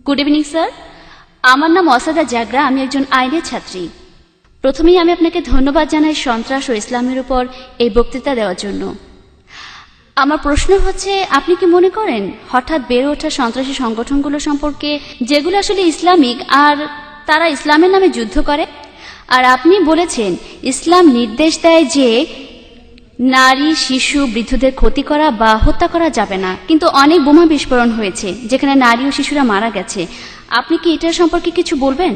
Good evening sir, আমার নাম অসাদা জাগরা। আমি একজন আইনের ছাত্রী। প্রথমেই আমি আপনাকে ধন্যবাদ জানাই সন্ত্রাস ও ইসলামের উপর এই বক্তৃতা দেওয়ার জন্য। আমার প্রশ্ন হচ্ছে, আপনি কি মনে করেন হঠাৎ বেড়ে ওঠা সন্ত্রাসী সংগঠনগুলো সম্পর্কে, যেগুলো আসলে ইসলামিক আর তারা ইসলামের নামে যুদ্ধ করে? আর আপনি বলেছেন ইসলাম নির্দেশ দেয় যে নারী, শিশু, বৃদ্ধদের ক্ষতি করা বা হত্যা করা যাবে না, কিন্তু অনেক বোমা বিস্ফোরণ হয়েছে যেখানে নারী ও শিশুরা মারা গেছে। আপনি কি এটার সম্পর্কে কিছু বলবেন?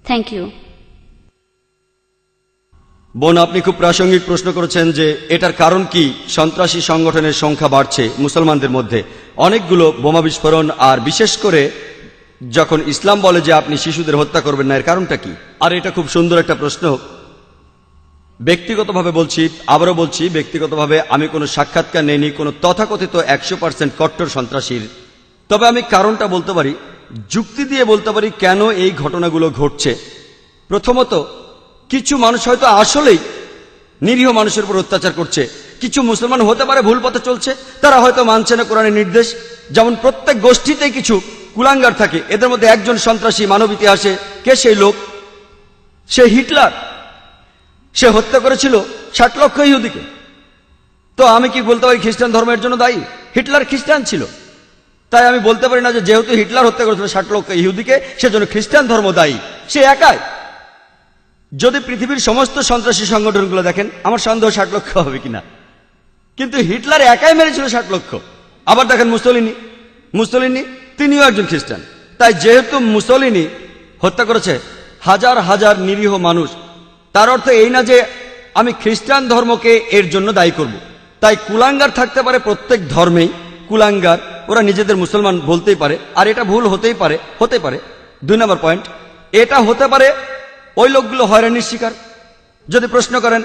Thank you. বোন, আপনি খুব প্রাসঙ্গিক প্রশ্ন করেছেন যে এটার কারণ কি সন্ত্রাসী সংগঠনের সংখ্যা বাড়ছে মুসলমানদের মধ্যে। অনেকগুলো বোমা বিস্ফোরণ, আর বিশেষ করে যখন ইসলাম বলে যে আপনি শিশুদের হত্যা করবেন না, এর কারণটা কি? আর এটা খুব সুন্দর একটা প্রশ্ন। ব্যক্তিগতভাবে বলছি, আবারও বলছি, ব্যক্তিগতভাবে আমি কোনো সাক্ষাৎকার নেইনি কোনো তথাকথিত 100% কট্টর সন্ত্রাসীর। তবে আমি কারণটা বলতে পারি, যুক্তি দিয়ে বলতে পারি কেন এই ঘটনাগুলো ঘটছে। প্রথমত, কিছু মানুষ হয়তো আসলেই নিরীহ মানুষের উপর অত্যাচার করছে। কিছু মুসলমান হতে পারে ভুল পথে চলছে, তারা হয়তো মানছে না কোরআনের নির্দেশ। যেমন প্রত্যেক গোষ্ঠীতেই কিছু কুলাঙ্গার থাকে, এদের মধ্যে একজন সন্ত্রাসী মানব ইতিহাসে। কে সেই লোক? সে হিটলার। সে হত্যা করেছিল 60 লক্ষ ইহুদিকে। তো আমি কি বলতে পারি খ্রিস্টান ধর্মের জন্য দায়ী? হিটলার খ্রিস্টান ছিল, তাই আমি বলতে পারি না যে যেহেতু হিটলার হত্যা করেছিল 60 লক্ষ ইহুদিকে, সেজন্য খ্রিস্টান ধর্ম দায়ী। সে একাই। যদি পৃথিবীর সমস্ত সন্ত্রাসী সংগঠনগুলো দেখেন, আমার সন্দেহ 60 লক্ষ হবে কিনা, কিন্তু হিটলার একাই মেরেছিল 60 লক্ষ। আবার দেখেন মুসলিনি তিনিও একজন খ্রিস্টান। তাই যেহেতু মুসলিনি হত্যা করেছে হাজার হাজার নিরীহ মানুষ, তার অর্থ এই না যে আমি খ্রিস্টান ধর্মকে এর জন্য দায়ী করব। তাই কুলাঙ্গার থাকতে পারে প্রত্যেক ধর্মেই। কুলাঙ্গার, ওরা নিজেদের মুসলমান বলতেই পারে, আর এটা ভুল হতে পারে। 2 নম্বর পয়েন্ট, এটা হতে পারে ওই লোকগুলো হয়রানির শিকার। যদি প্রশ্ন করেন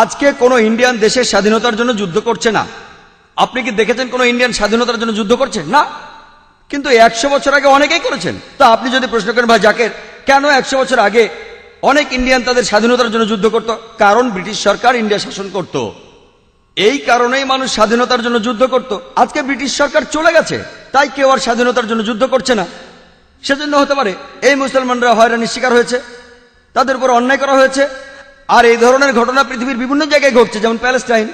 আজকে কোনো ইন্ডিয়ান দেশের স্বাধীনতার জন্য যুদ্ধ করছে না, আপনি কি দেখেছেন কোনো ইন্ডিয়ান স্বাধীনতার জন্য যুদ্ধ করছে? না। কিন্তু 100 বছর আগে অনেকেই করেছেন। তা আপনি যদি প্রশ্ন করেন ভাই জাকের, কেন 100 বছর আগে অনেক ইন্ডিয়ান তাদের স্বাধীনতার জন্য যুদ্ধ করত? কারণ ব্রিটিশ সরকার ইন্ডিয়া শাসন করত। এই কারণেই মানুষ স্বাধীনতার জন্য যুদ্ধ করত। আজকে ব্রিটিশ সরকার চলে গেছে, তাই কেউ আর স্বাধীনতার জন্য যুদ্ধ করছে না। সেজন্য হতে পারে এই মুসলমানরা হয়রানির শিকার হয়েছে, তাদের উপর অন্যায় করা হয়েছে। আর এই ধরনের ঘটনা পৃথিবীর বিভিন্ন জায়গায় ঘটছে, যেমন প্যালেস্টাইন।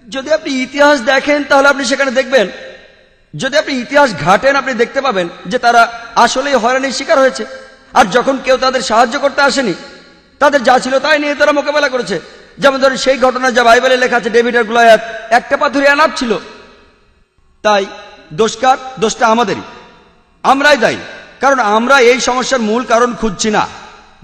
যদি আপনি ইতিহাস দেখেন তাহলে আপনি সেখানে দেখবেন, যদি আপনি ইতিহাস ঘাটেন আপনি দেখতে পাবেন যে তারা আসলেই হয়রানির শিকার হয়েছে। আর যখন কেউ তাদের সাহায্য করতে আসেনি, তাদের যা ছিল তাই নিয়ে তারা মোকাবেলা করেছে। যেমন ধরেন সেই ঘটনা যা বাইবেলে লেখা আছে, ডেভিড আর গোলিয়াথ, একটা পাথরে আনাপ ছিল। তাই দোষটা আমাদেরই, আমরাই দায়ী, কারণ আমরা এই সমস্যার মূল কারণ খুঁজছি না।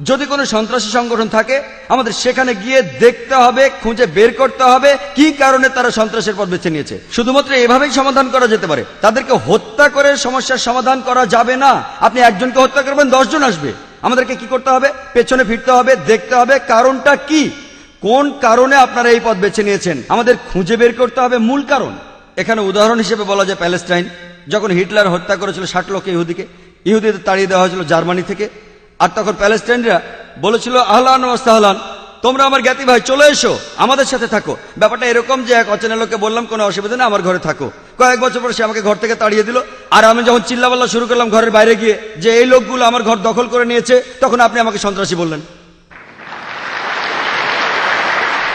যদি কোনো সন্ত্রাসী সংগঠন থাকে, আমাদের সেখানে গিয়ে দেখতে হবে, খুঁজে বের করতে হবে কি কারণে তারা সন্ত্রাসের পথ বেছে নিয়েছে। শুধুমাত্র এভাবেই সমাধান করা যেতে পারে। তাদেরকে হত্যা করে সমস্যার সমাধান করা যাবে না। আপনি একজনকে হত্যা করবেন, 10 জন আসবে। আমাদেরকে কি করতে হবে? পেছনে ফিরতে হবে, দেখতে হবে কারণটা কি, কোন কারণে আপনারা এই পথ বেছে নিয়েছেন। আমাদের খুঁজে বের করতে হবে মূল কারণ। এখানে উদাহরণ হিসেবে বলা যায় প্যালেস্টাইন। যখন হিটলার হত্যা করেছিল 60 লক্ষ ইহুদিদের তাড়িয়ে দেওয়া হয়েছিল জার্মানি থেকে। আর তখন প্যালেস্টাইনরা বলেছিল আহলান ওয়া সাহলান, তোমরা আমার জ্ঞাতি ভাই, চলে এসো, আমাদের সাথে থাকো। ব্যাপারটা এরকম যে এক অচেনা লোককে বললাম কোনো অসুবিধা নেই, আমার ঘরে থাকো। কয়েক বছর পর সে আমাকে ঘর থেকে তাড়িয়ে দিল। আর আমি যখন চিল্লাপাল্লা শুরু করলাম ঘরের বাইরে গিয়ে যে এই লোকগুলো আমার ঘর দখল করে নিয়েছে, তখন আপনি আমাকে সন্ত্রাসী বললেন।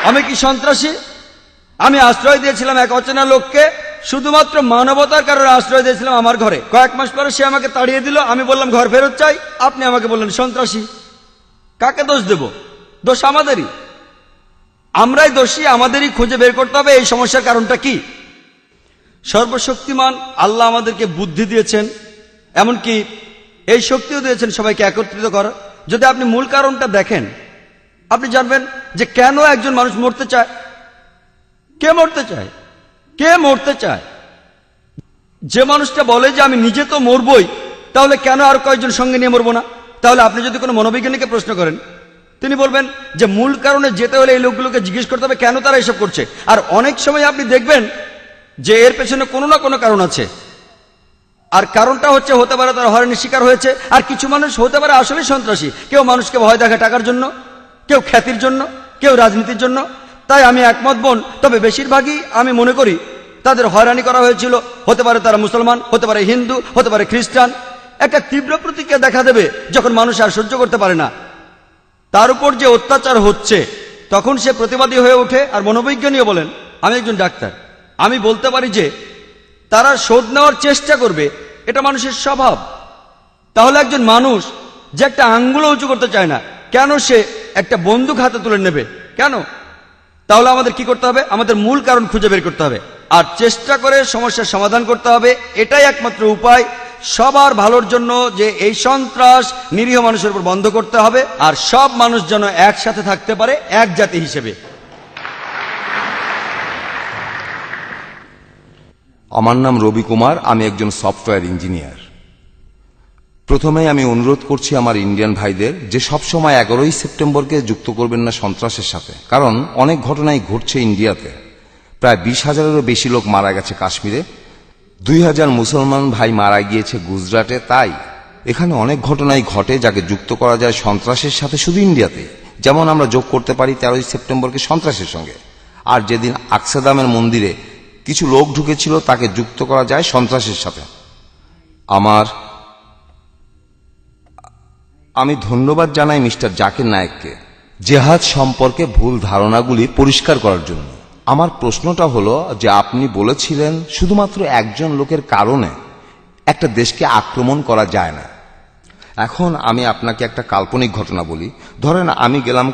আমি কি সন্ত্রাসী? আমি আশ্রয় দিয়েছিলাম এক অচেনা লোককে, শুধুমাত্র মানবতার কারণে আশ্রয় দিয়েছিলাম আমার ঘরে। কয়েক মাস পরে সে আমাকে তাড়িয়ে দিল, আমি বললাম ঘর ফেরত চাই, আপনি আমাকে বললেন সন্ত্রাসী। কাকে দোষ দেব? দোষ আমাদেরই, আমরাই দোষী। আমাদেরই খুঁজে বের করতে হবে এই সমস্যার কারণটা কি। সর্বশক্তিমান আল্লাহ আমাদেরকে বুদ্ধি দিয়েছেন, এমনকি এই শক্তিও দিয়েছেন সবাইকে একত্রিত করার। যদি আপনি মূল কারণটা দেখেন, আপনি জানবেন যে কেন একজন মানুষ মরতে চায়। কে মরতে চায়? কে মরতে চায়? যে মানুষটা বলে যে আমি নিজে তো মরবই, তাহলে কেন আর কয়েকজন সঙ্গে নিয়ে মরবো না? তাহলে আপনি যদি কোনো মনোবিজ্ঞানীকে প্রশ্ন করেন, তিনি বলবেন যে মূল কারণে যেতে হলে এই লোকগুলোকে জিজ্ঞেস করতে হবে কেন তারা এসব করছে। আর অনেক সময় আপনি দেখবেন যে এর পেছনে কোনো না কোনো কারণ আছে। আর কারণটা হতে পারে তারা হয়রানির শিকার হয়েছে। আর কিছু মানুষ হতে পারে আসলে সন্ত্রাসী। কেউ মানুষকে ভয় দেখায় টাকার জন্য, কেউ খ্যাতির জন্য, কেউ রাজনীতির জন্য। তাই আমি একমত বোন, তবে বেশিরভাগই আমি মনে করি তাদের হয়রানি করা হয়েছিল। হতে পারে তারা মুসলমান, হতে পারে হিন্দু, হতে পারে খ্রিস্টান, একটা তীব্র প্রতিক্রিয়া দেখা দেবে যখন মানুষ আর সহ্য করতে পারে না, তার উপর যে অত্যাচার হচ্ছে, তখন সে প্রতিবাদী হয়ে ওঠে। আর মনোবিজ্ঞানীও বলেন, আমি একজন ডাক্তার, আমি বলতে পারি যে তারা শোধ নেওয়ার চেষ্টা করবে, এটা মানুষের স্বভাব। তাহলে একজন মানুষ যে একটা আঙ্গুলও উঁচু করতে চায় না, কেন সে একটা বন্দুক হাতে তুলে নেবে? কেন? তাহলে আমাদের কি করতে হবে? আমাদের মূল কারণ খুঁজে বের করতে হবে আর চেষ্টা করে সমস্যার সমাধান করতে হবে। এটাই একমাত্র উপায় সবার ভালোর জন্য, যে এই সন্ত্রাস নিরীহ মানুষের উপর বন্ধ করতে হবে আর সব মানুষ যেন একসাথে থাকতে পারে এক জাতি হিসেবে। আমার নাম রবি কুমার, আমি একজন সফটওয়্যার ইঞ্জিনিয়ার। প্রথমেই আমি অনুরোধ করছি আমার ইন্ডিয়ান ভাইদের যে সবসময় 11ই সেপ্টেম্বরকে যুক্ত করবেন না সন্ত্রাসের সাথে, কারণ অনেক ঘটনাই ঘটছে ইন্ডিয়াতে। প্রায় 20,000-এরও বেশি লোক মারা গেছে কাশ্মীরে, 2,000 মুসলমান ভাই মারা গিয়েছে গুজরাটে। তাই এখানে অনেক ঘটনাই ঘটে যাকে যুক্ত করা যায় সন্ত্রাসের সাথে শুধু ইন্ডিয়াতে। যেমন আমরা যোগ করতে পারি 13ই সেপ্টেম্বরকে সন্ত্রাসের সঙ্গে, আর যেদিন আকসাদামের মন্দিরে কিছু লোক ঢুকেছিল তাকে যুক্ত করা যায় সন্ত্রাসের সাথে। আমি ধন্যবাদ জানাই মিস্টার জাকির নায়েককে জেহাদ সম্পর্কে ভুল ধারণাগুলি পরিষ্কার করার জন্য। আমার প্রশ্নটা হলো যে আপনি বলেছিলেন শুধুমাত্র একজন লোকের কারণে একটা দেশকে আক্রমণ করা যায় না। এখন আমি আপনাকে একটা কাল্পনিক ঘটনা বলি। ধরেন আমি গেলাম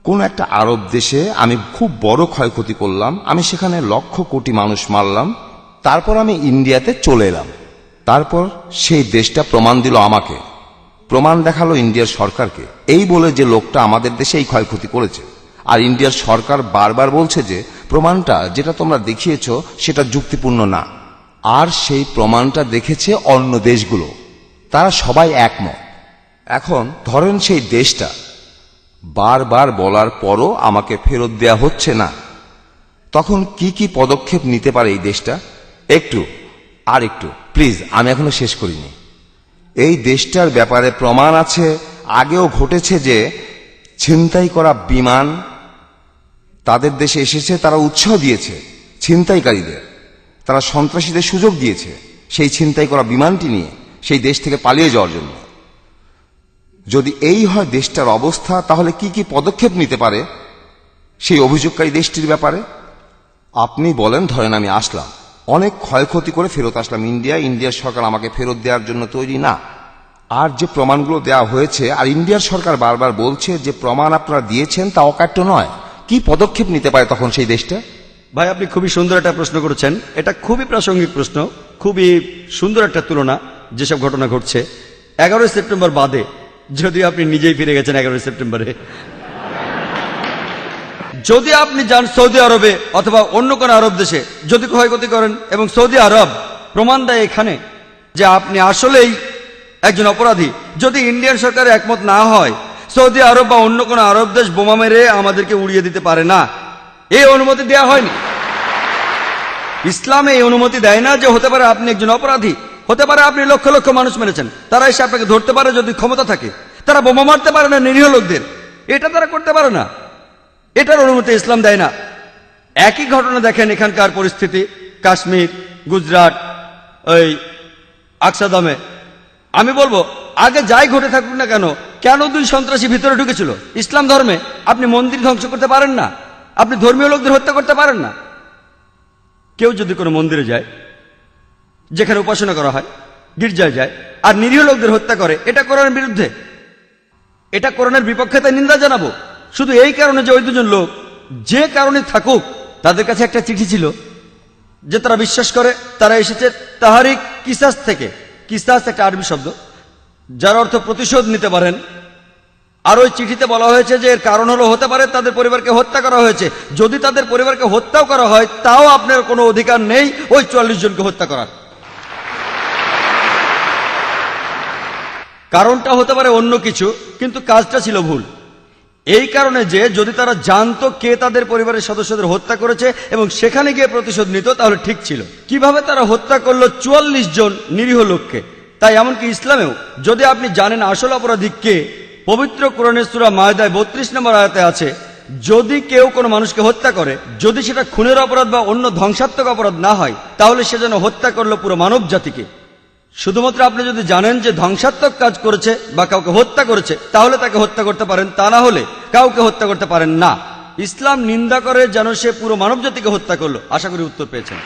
কোন একটা আরব দেশে, আমি খুব বড় ক্ষয়ক্ষতি করলাম, আমি সেখানে লক্ষ কোটি মানুষ মারলাম, তারপর আমি ইন্ডিয়াতে চলে এলাম। তারপর সেই দেশটা প্রমাণ দিল আমাকে, প্রমাণ দেখালো ইন্ডিয়ার সরকারকে, এই বলে যে লোকটা আমাদের দেশে এই ক্ষয়ক্ষতি করেছে। আর ইন্ডিয়ার সরকার বারবার বলছে যে প্রমাণটা যেটা তোমরা দেখিয়েছো সেটা যুক্তিপূর্ণ না। আর সেই প্রমাণটা দেখেছে অন্য দেশগুলো, তারা সবাই একমত। এখন ধরেন সেই দেশটা বারবার বলার পরও আমাকে ফেরত দেয়া হচ্ছে না, তখন কি কি পদক্ষেপ নিতে পারে এই দেশটা? একটু প্লিজ, আমি এখনো শেষ করিনি। এই দেশটার ব্যাপারে প্রমাণ আছে, আগেও ঘটেছে যে ছিনতাই করা বিমান তাদের দেশে এসেছে, তারা উৎসাহ দিয়েছে ছিনতাইকারীদের, তারা সন্ত্রাসীদের সুযোগ দিয়েছে সেই ছিনতাই করা বিমানটি নিয়ে সেই দেশ থেকে পালিয়ে যাওয়ার জন্য। যদি এই হয় দেশটার অবস্থা, তাহলে কি কি পদক্ষেপ নিতে পারে সেই অভিযোগকারী দেশটির ব্যাপারে? আপনি বলেন, ধরেন আমি আসলাম, অনেক ক্ষয়ক্ষতি করে ফেরত আসলাম ইন্ডিয়ার সরকার আমাকে ফেরত দেওয়ার জন্য তৈরি না। আর যে প্রমাণগুলো দেওয়া হয়েছে, আর ইন্ডিয়ার সরকার বারবার বলছে যে প্রমাণ আপনারা দিয়েছেন তা অকাট্য নয়, কি পদক্ষেপ নিতে পারে তখন সেই দেশটা? ভাই, আপনি খুবই সুন্দর একটা প্রশ্ন করেছেন। এটা খুবই প্রাসঙ্গিক প্রশ্ন, খুবই সুন্দর একটা তুলনা যেসব ঘটনা ঘটছে 11ই সেপ্টেম্বর বাদে, যদিও আপনি নিজেই ফিরে গেছেন 11ই সেপ্টেম্বরে। যদি আপনি যান সৌদি আরবে অথবা অন্য কোনো আরব দেশে, যদি ক্ষয়ক্ষতি করেন এবং সৌদি আরব প্রমাণ দেয় এখানে যে আপনি আসলেই একজন অপরাধী, যদি ইন্ডিয়ান সরকার একমত না হয়, সৌদি আরব বা অন্য কোনো আরব দেশ বোমা মেরে আমাদেরকে উড়িয়ে দিতে পারে না। এই অনুমতি দেওয়া হয়নি। ইসলামে এই অনুমতি দেয় না যে হতে পারে আপনি একজন অপরাধী, হতে পারে আপনি লক্ষ লক্ষ মানুষ মেরেছেন, তারা এসে আপনাকে ধরতে পারে যদি ক্ষমতা থাকে। তারা বোমা মারতে পারে না নিরীহ লোকদের, এটা তারা করতে পারে না, এটার অনুমতি ইসলাম দেয় না। একই ঘটনা দেখেন এখানকার পরিস্থিতি, কাশ্মীর, গুজরাট, ওই আকসাদামে। আমি বলবো আগে যাই ঘটে থাকুক না কেন, কেন দুই সন্ত্রাসী ভিতরে ঢুকেছিল? ইসলাম ধর্মে আপনি মন্দির ধ্বংস করতে পারেন না, আপনি ধর্মীয় লোকদের হত্যা করতে পারেন না। কেউ যদি কোনো মন্দিরে যায় যেখানে উপাসনা করা হয়, গির্জায় যায় আর নিরীহ লোকদের হত্যা করে, এটা কোরআনের বিরুদ্ধে, এটা কোরআনের বিপক্ষে, তাই নিন্দা জানাবো। শুধু এই কারণে যে ওই দুজন লোক যে কারণে থাকুক, তাদের কাছে একটা চিঠি ছিল যে তারা বিশ্বাস করে তারা এসেছে তাহারিক কিসাস থেকে। কিসাস একটা আরবি শব্দ যার অর্থ প্রতিশোধ নিতে পারেন। আর ওই চিঠিতে বলা হয়েছে যে এর কারণ হলো হতে পারে তাদের পরিবারকে হত্যা করা হয়েছে। যদি তাদের পরিবারকে হত্যাও করা হয়, তাও আপনার কোনো অধিকার নেই ওই 44 জনকে হত্যা করার। কারণটা হতে পারে অন্য কিছু, কিন্তু কাজটা ছিল ভুল। এই কারণে যে যদি তারা জানতো কে তাদের পরিবারের সদস্যদের হত্যা করেছে এবং সেখানে গিয়ে প্রতিশোধ নিত, তাহলে ঠিক ছিল। কিভাবে তারা হত্যা করলো 44 জন নিরীহ লোককে? তাই এমনকি ইসলামেও যদি আপনি জানেন আসল অপরাধী কে, পবিত্র কোরআনের সূরা মায়দায় 32 নম্বর আয়াতে আছে, যদি কেউ কোনো মানুষকে হত্যা করে, যদি সেটা খুনের অপরাধ বা অন্য ধ্বংসাত্মক অপরাধ না হয়, তাহলে সে যেন হত্যা করলো পুরো মানব জাতিকে। শুধুমাত্র আপনি যদি জানেন যে ধ্বংসাত্মক কাজ করেছে বা কাউকে হত্যা করেছে তাহলে তাকে হত্যা করতে পারেন, তা না হলে কাউকে হত্যা করতে পারেন না। ইসলাম নিন্দা করে যেন সে পুরো মানবজাতিকে হত্যা করলো। আশা করি উত্তর পেয়েছেন।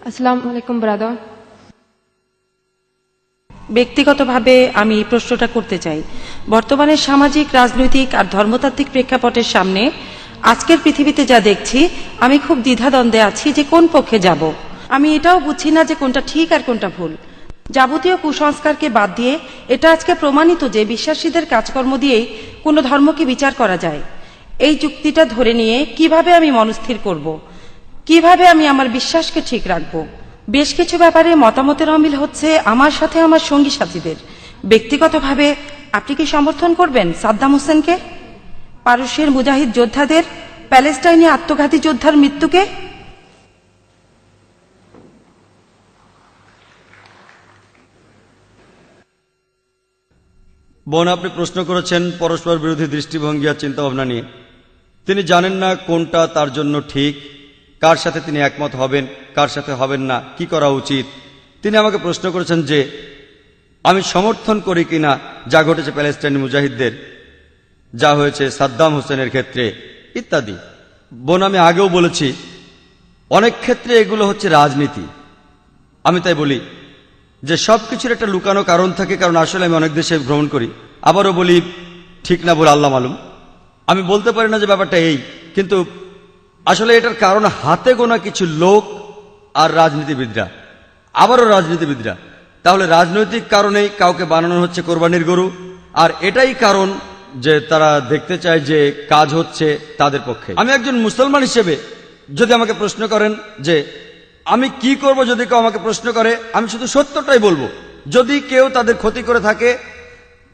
আসসালামু আলাইকুম ব্রাদার। ব্যক্তিগতভাবে আমি এই প্রশ্নটা করতে চাই। বর্তমানে সামাজিক, রাজনৈতিক আর ধর্মতাত্ত্বিক প্রেক্ষাপটের সামনে আজকের পৃথিবীতে যা দেখছি, আমি খুব দ্বিধাদ্বন্দ্বে আছি যে কোন পক্ষে যাব। আমি এটাও বুঝছি না যে কোনটা ঠিক আর কোনটা ভুল। যাবতীয় কুসংস্কারকে বাদ দিয়ে এটা আজকে প্রমাণিত যে বিশ্বাসীদের কাজকর্ম দিয়েই কোনো ধর্মকে বিচার করা যায়। এই যুক্তিটা ধরে নিয়ে কিভাবে আমি মনস্থির করব, কিভাবে আমি আমার বিশ্বাসকে ঠিক রাখব। বেশ কিছু ব্যাপারে মতামতের অমিল হচ্ছে আমার সাথে আমার সঙ্গী সাথীদের। ব্যক্তিগতভাবে আপনি কি সমর্থন করবেন সাদ্দাম হোসেনকে, পারস্যের মুজাহিদ যোদ্ধাদের, প্যালেস্টাইনে আত্মঘাতী যোদ্ধার মৃত্যুকে? বোন, আপনি প্রশ্ন করেছেন পরস্পর বিরোধী দৃষ্টিভঙ্গি আর চিন্তাভাবনা নিয়ে। তিনি জানেন না কোনটা তার জন্য ঠিক, কার সাথে তিনি একমত হবেন, কার সাথে হবেন না, কি করা উচিত। তিনি আমাকে প্রশ্ন করেছেন যে আমি সমর্থন করি কিনা যা ঘটেছে প্যালেস্টাইনি মুজাহিদদের, যা হয়েছে সাদ্দাম হোসেনের ক্ষেত্রে ইত্যাদি। বোন, আমি আগেও বলেছি অনেক ক্ষেত্রে এগুলো হচ্ছে রাজনীতি। আমি তাই বলি যে সব কিছুর একটা লুকানো কারণ থাকে, কারণ আসলে আমি অনেক দেশে ভ্রমণ করি। আবারও বলি, ঠিক না বলে আল্লাহ মালুম, আমি বলতে পারি না যে ব্যাপারটা এই, কিন্তু আসলে এটার কারণ হাতে গোনা কিছু লোক আর রাজনীতিবিদরা, আবারও রাজনীতিবিদরা। তাহলে রাজনৈতিক কারণেই কাউকে বানানো হচ্ছে কোরবানির গরু, আর এটাই কারণ যে তারা দেখতে চায় যে কাজ হচ্ছে তাদের পক্ষে। আমি একজন মুসলমান হিসেবে যদি আমাকে প্রশ্ন করেন যে আমি কি করব, যদি কেউ আমাকে প্রশ্ন করে, আমি শুধু সত্যটাই বলবো। যদি কেউ তাদের ক্ষতি করে থাকে,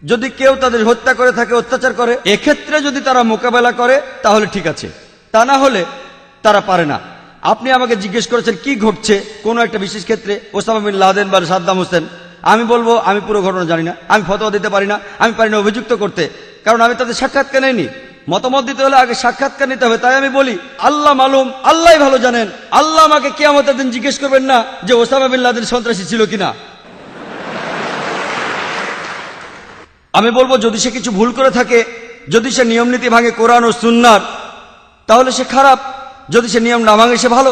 যদি কেউ তাদের হত্যা করে থাকে, অত্যাচার করে, এক্ষেত্রে যদি তারা মোকাবেলা করে তাহলে ঠিক আছে, তা না হলে তারা পারে না। আপনি আমাকে জিজ্ঞেস করেছেন কি ঘটছে কোনো একটা বিশেষ ক্ষেত্রে, ওসামা বিন লাদেন বা সাদ্দাম হোসেন। আমি বলবো আমি পুরো ঘটনা জানি না, আমি ফতোয়া দিতে পারি না, আমি পারি না অভিযুক্ত করতে, কারণ আমি তাদের সাক্ষাৎকার নেইনি। মতামত দিতে হলে আগে সাক্ষাৎকার নিতে হবে। তাই আমি বলি আল্লাহ মালুম, আল্লাহ ভালো জানেন। আল্লাহ আমাকে কিয়ামতের দিন জিজ্ঞেস করবেন না যে ওসামা বিন লাদেন সন্ত্রাসী ছিল কিনা। আমি বলবো যদি সে কিছু ভুল করে থাকে, যদি সে নিয়ম নীতি ভাঙে কোরআন ও সুন্নাহর, তাহলে সে খারাপ। যদি সে নিয়ম না ভাঙে সে ভালো।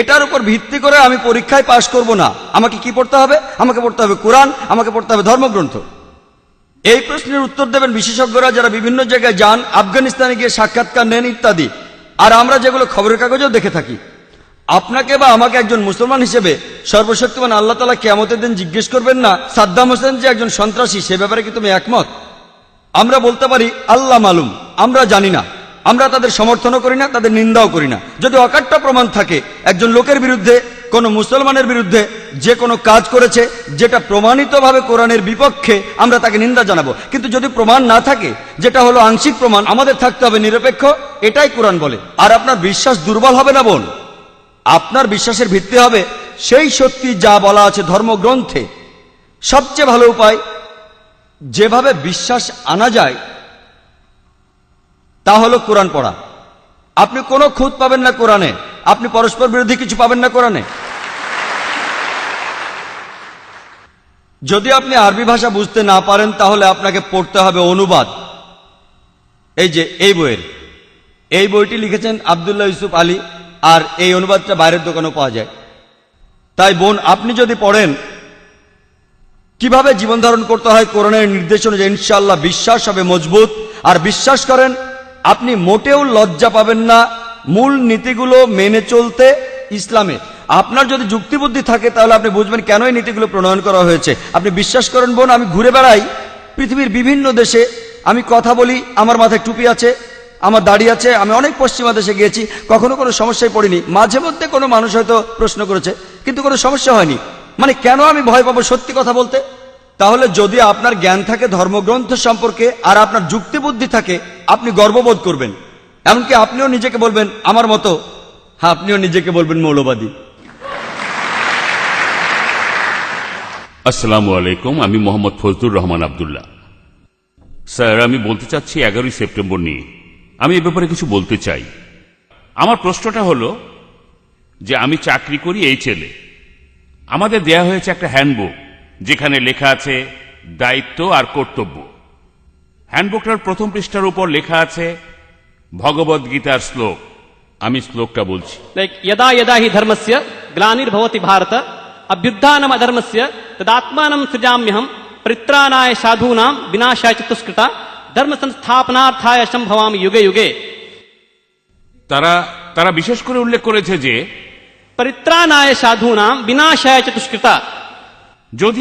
এটার উপর ভিত্তি করে আমি পরীক্ষায় পাশ করব না। আমাকে কি পড়তে হবে? আমাকে পড়তে হবে কোরআন, আমাকে পড়তে হবে ধর্মগ্রন্থ। এই প্রশ্নের উত্তর দেবেন বিশেষজ্ঞরা যারা বিভিন্ন জায়গায় যান, আফগানিস্তানে গিয়ে সাক্ষাৎকার নেন ইত্যাদি। আর আমরা যেগুলো খবরের কাগজেও দেখে থাকি। আপনাকে বা আমাকে একজন মুসলমান হিসেবে সর্বশক্তিমান আল্লাহ তাআলা কিয়ামতের দিন জিজ্ঞেস করবেন না সাদ্দাম হোসেন যে একজন সন্ত্রাসী, সে ব্যাপারে কি তুমি একমত? আমরা বলতে পারি আল্লাহ মালুম, আমরা জানি না। আমরা তাদের সমর্থনও করি না, তাদের নিন্দাও করি না। যদি অকাট্য প্রমাণ থাকে একজন লোকের বিরুদ্ধে, কোনো মুসলমানের বিরুদ্ধে যে কোনো কাজ করেছে যেটা প্রমাণিতভাবে কোরআনের বিপক্ষে, আমরা তাকে নিন্দা জানাবো। কিন্তু যদি প্রমাণ না থাকে, যেটা হলো আংশিক প্রমাণ, আমাদের থাকতে হবে নিরপেক্ষ। এটাই কোরআন বলে। আর আপনার বিশ্বাস দুর্বল হবে না বোন, আপনার বিশ্বাসের ভিত্তি হবে সেই সত্যি যা বলা আছে ধর্মগ্রন্থে। সবচেয়ে ভালো উপায় যেভাবে বিশ্বাস আনা যায় তা হলো কোরআন পড়া। আপনি কোনো খুঁত পাবেন না কোরআনে, আপনি পরস্পর বিরোধী কিছু পাবেন না কোরআনে। যদি আপনি আরবি ভাষা বুঝতে না পারেন তাহলে আপনাকে পড়তে হবে অনুবাদ। এই যে এই বইটি লিখেছেন আব্দুল্লাহ ইউসুফ আলী, আর এই অনুবাদটা বাইরের দোকানেও পাওয়া যায়। তাই বোন, আপনি যদি পড়েন কিভাবে জীবন ধারণ করতে হয় কোরআনের নির্দেশ অনুযায়ী, ইনশাআল্লাহ বিশ্বাস হবে মজবুত। আর বিশ্বাস করেন, আপনি মোটেও লজ্জা পাবেন না মূল নীতিগুলো মেনে চলতে ইসলামে। আপনার যদি যুক্তিবুদ্ধি থাকে তাহলে আপনি বুঝবেন কেন এই নীতিগুলো প্রণয়ন করা হয়েছে। আপনি বিশ্বাস করেন বোন, আমি ঘুরে বেড়াই পৃথিবীর বিভিন্ন দেশে, আমি কথা বলি, আমার মাথায় টুপি আছে, আমার দাড়ি আছে, আমি অনেক পশ্চিমা দেশে গিয়েছি, কখনো কোনো সমস্যায় পড়িনি। মাঝে মধ্যে কোনো মানুষ হয়তো প্রশ্ন করেছে, কিন্তু কোনো সমস্যা হয়নি। মানে কেন আমি ভয় পাবো সত্যি কথা বলতে? তাহলে যদি আপনার জ্ঞান থাকে ধর্মগ্রন্থ সম্পর্কে আর আপনার যুক্তিবুদ্ধি থাকে, আপনি গর্ববোধ করবেন। এমনকি আপনিও নিজেকে বলবেন আমার মতো, হ্যাঁ আপনিও নিজেকে বলবেন মৌলবাদী। আসসালামু আলাইকুম, আমি মোহাম্মদ ফজলুর রহমান আব্দুল্লাহ। স্যার, আমি বলতে চাচ্ছি 11ই সেপ্টেম্বর নিয়ে। আমি এ ব্যাপারে কিছু বলতে চাই। আমার প্রশ্নটা হলো, যে আমি চাকরি করি এই ছেলে। আমাদের দেয়া হয়েছে একটা হ্যান্ডবুক, যেখানে লেখা আছে দায়িত্ব আর কর্তব্য। হ্যান্ডবুকটার প্রথম পৃষ্ঠার উপর লেখা আছে ভগবদ গীতার শ্লোক। আমি শ্লোকটা বলছি। लाइक यदा यदा हि धर्मस्य ग्लानिर्भवति भारत अभ्युत्थानम् अधर्मस्य तदात्मानं सृजाम्यहं परित्राणाय साधूनां विनाशाय च दुष्कृता धर्म संस्थापनार्थाय संभवामि युगे युगे। তারা বিশেষ করে উল্লেখ করেছে যে परित्राणाय साधूनां विनाशाय च दुष्कृता। যদি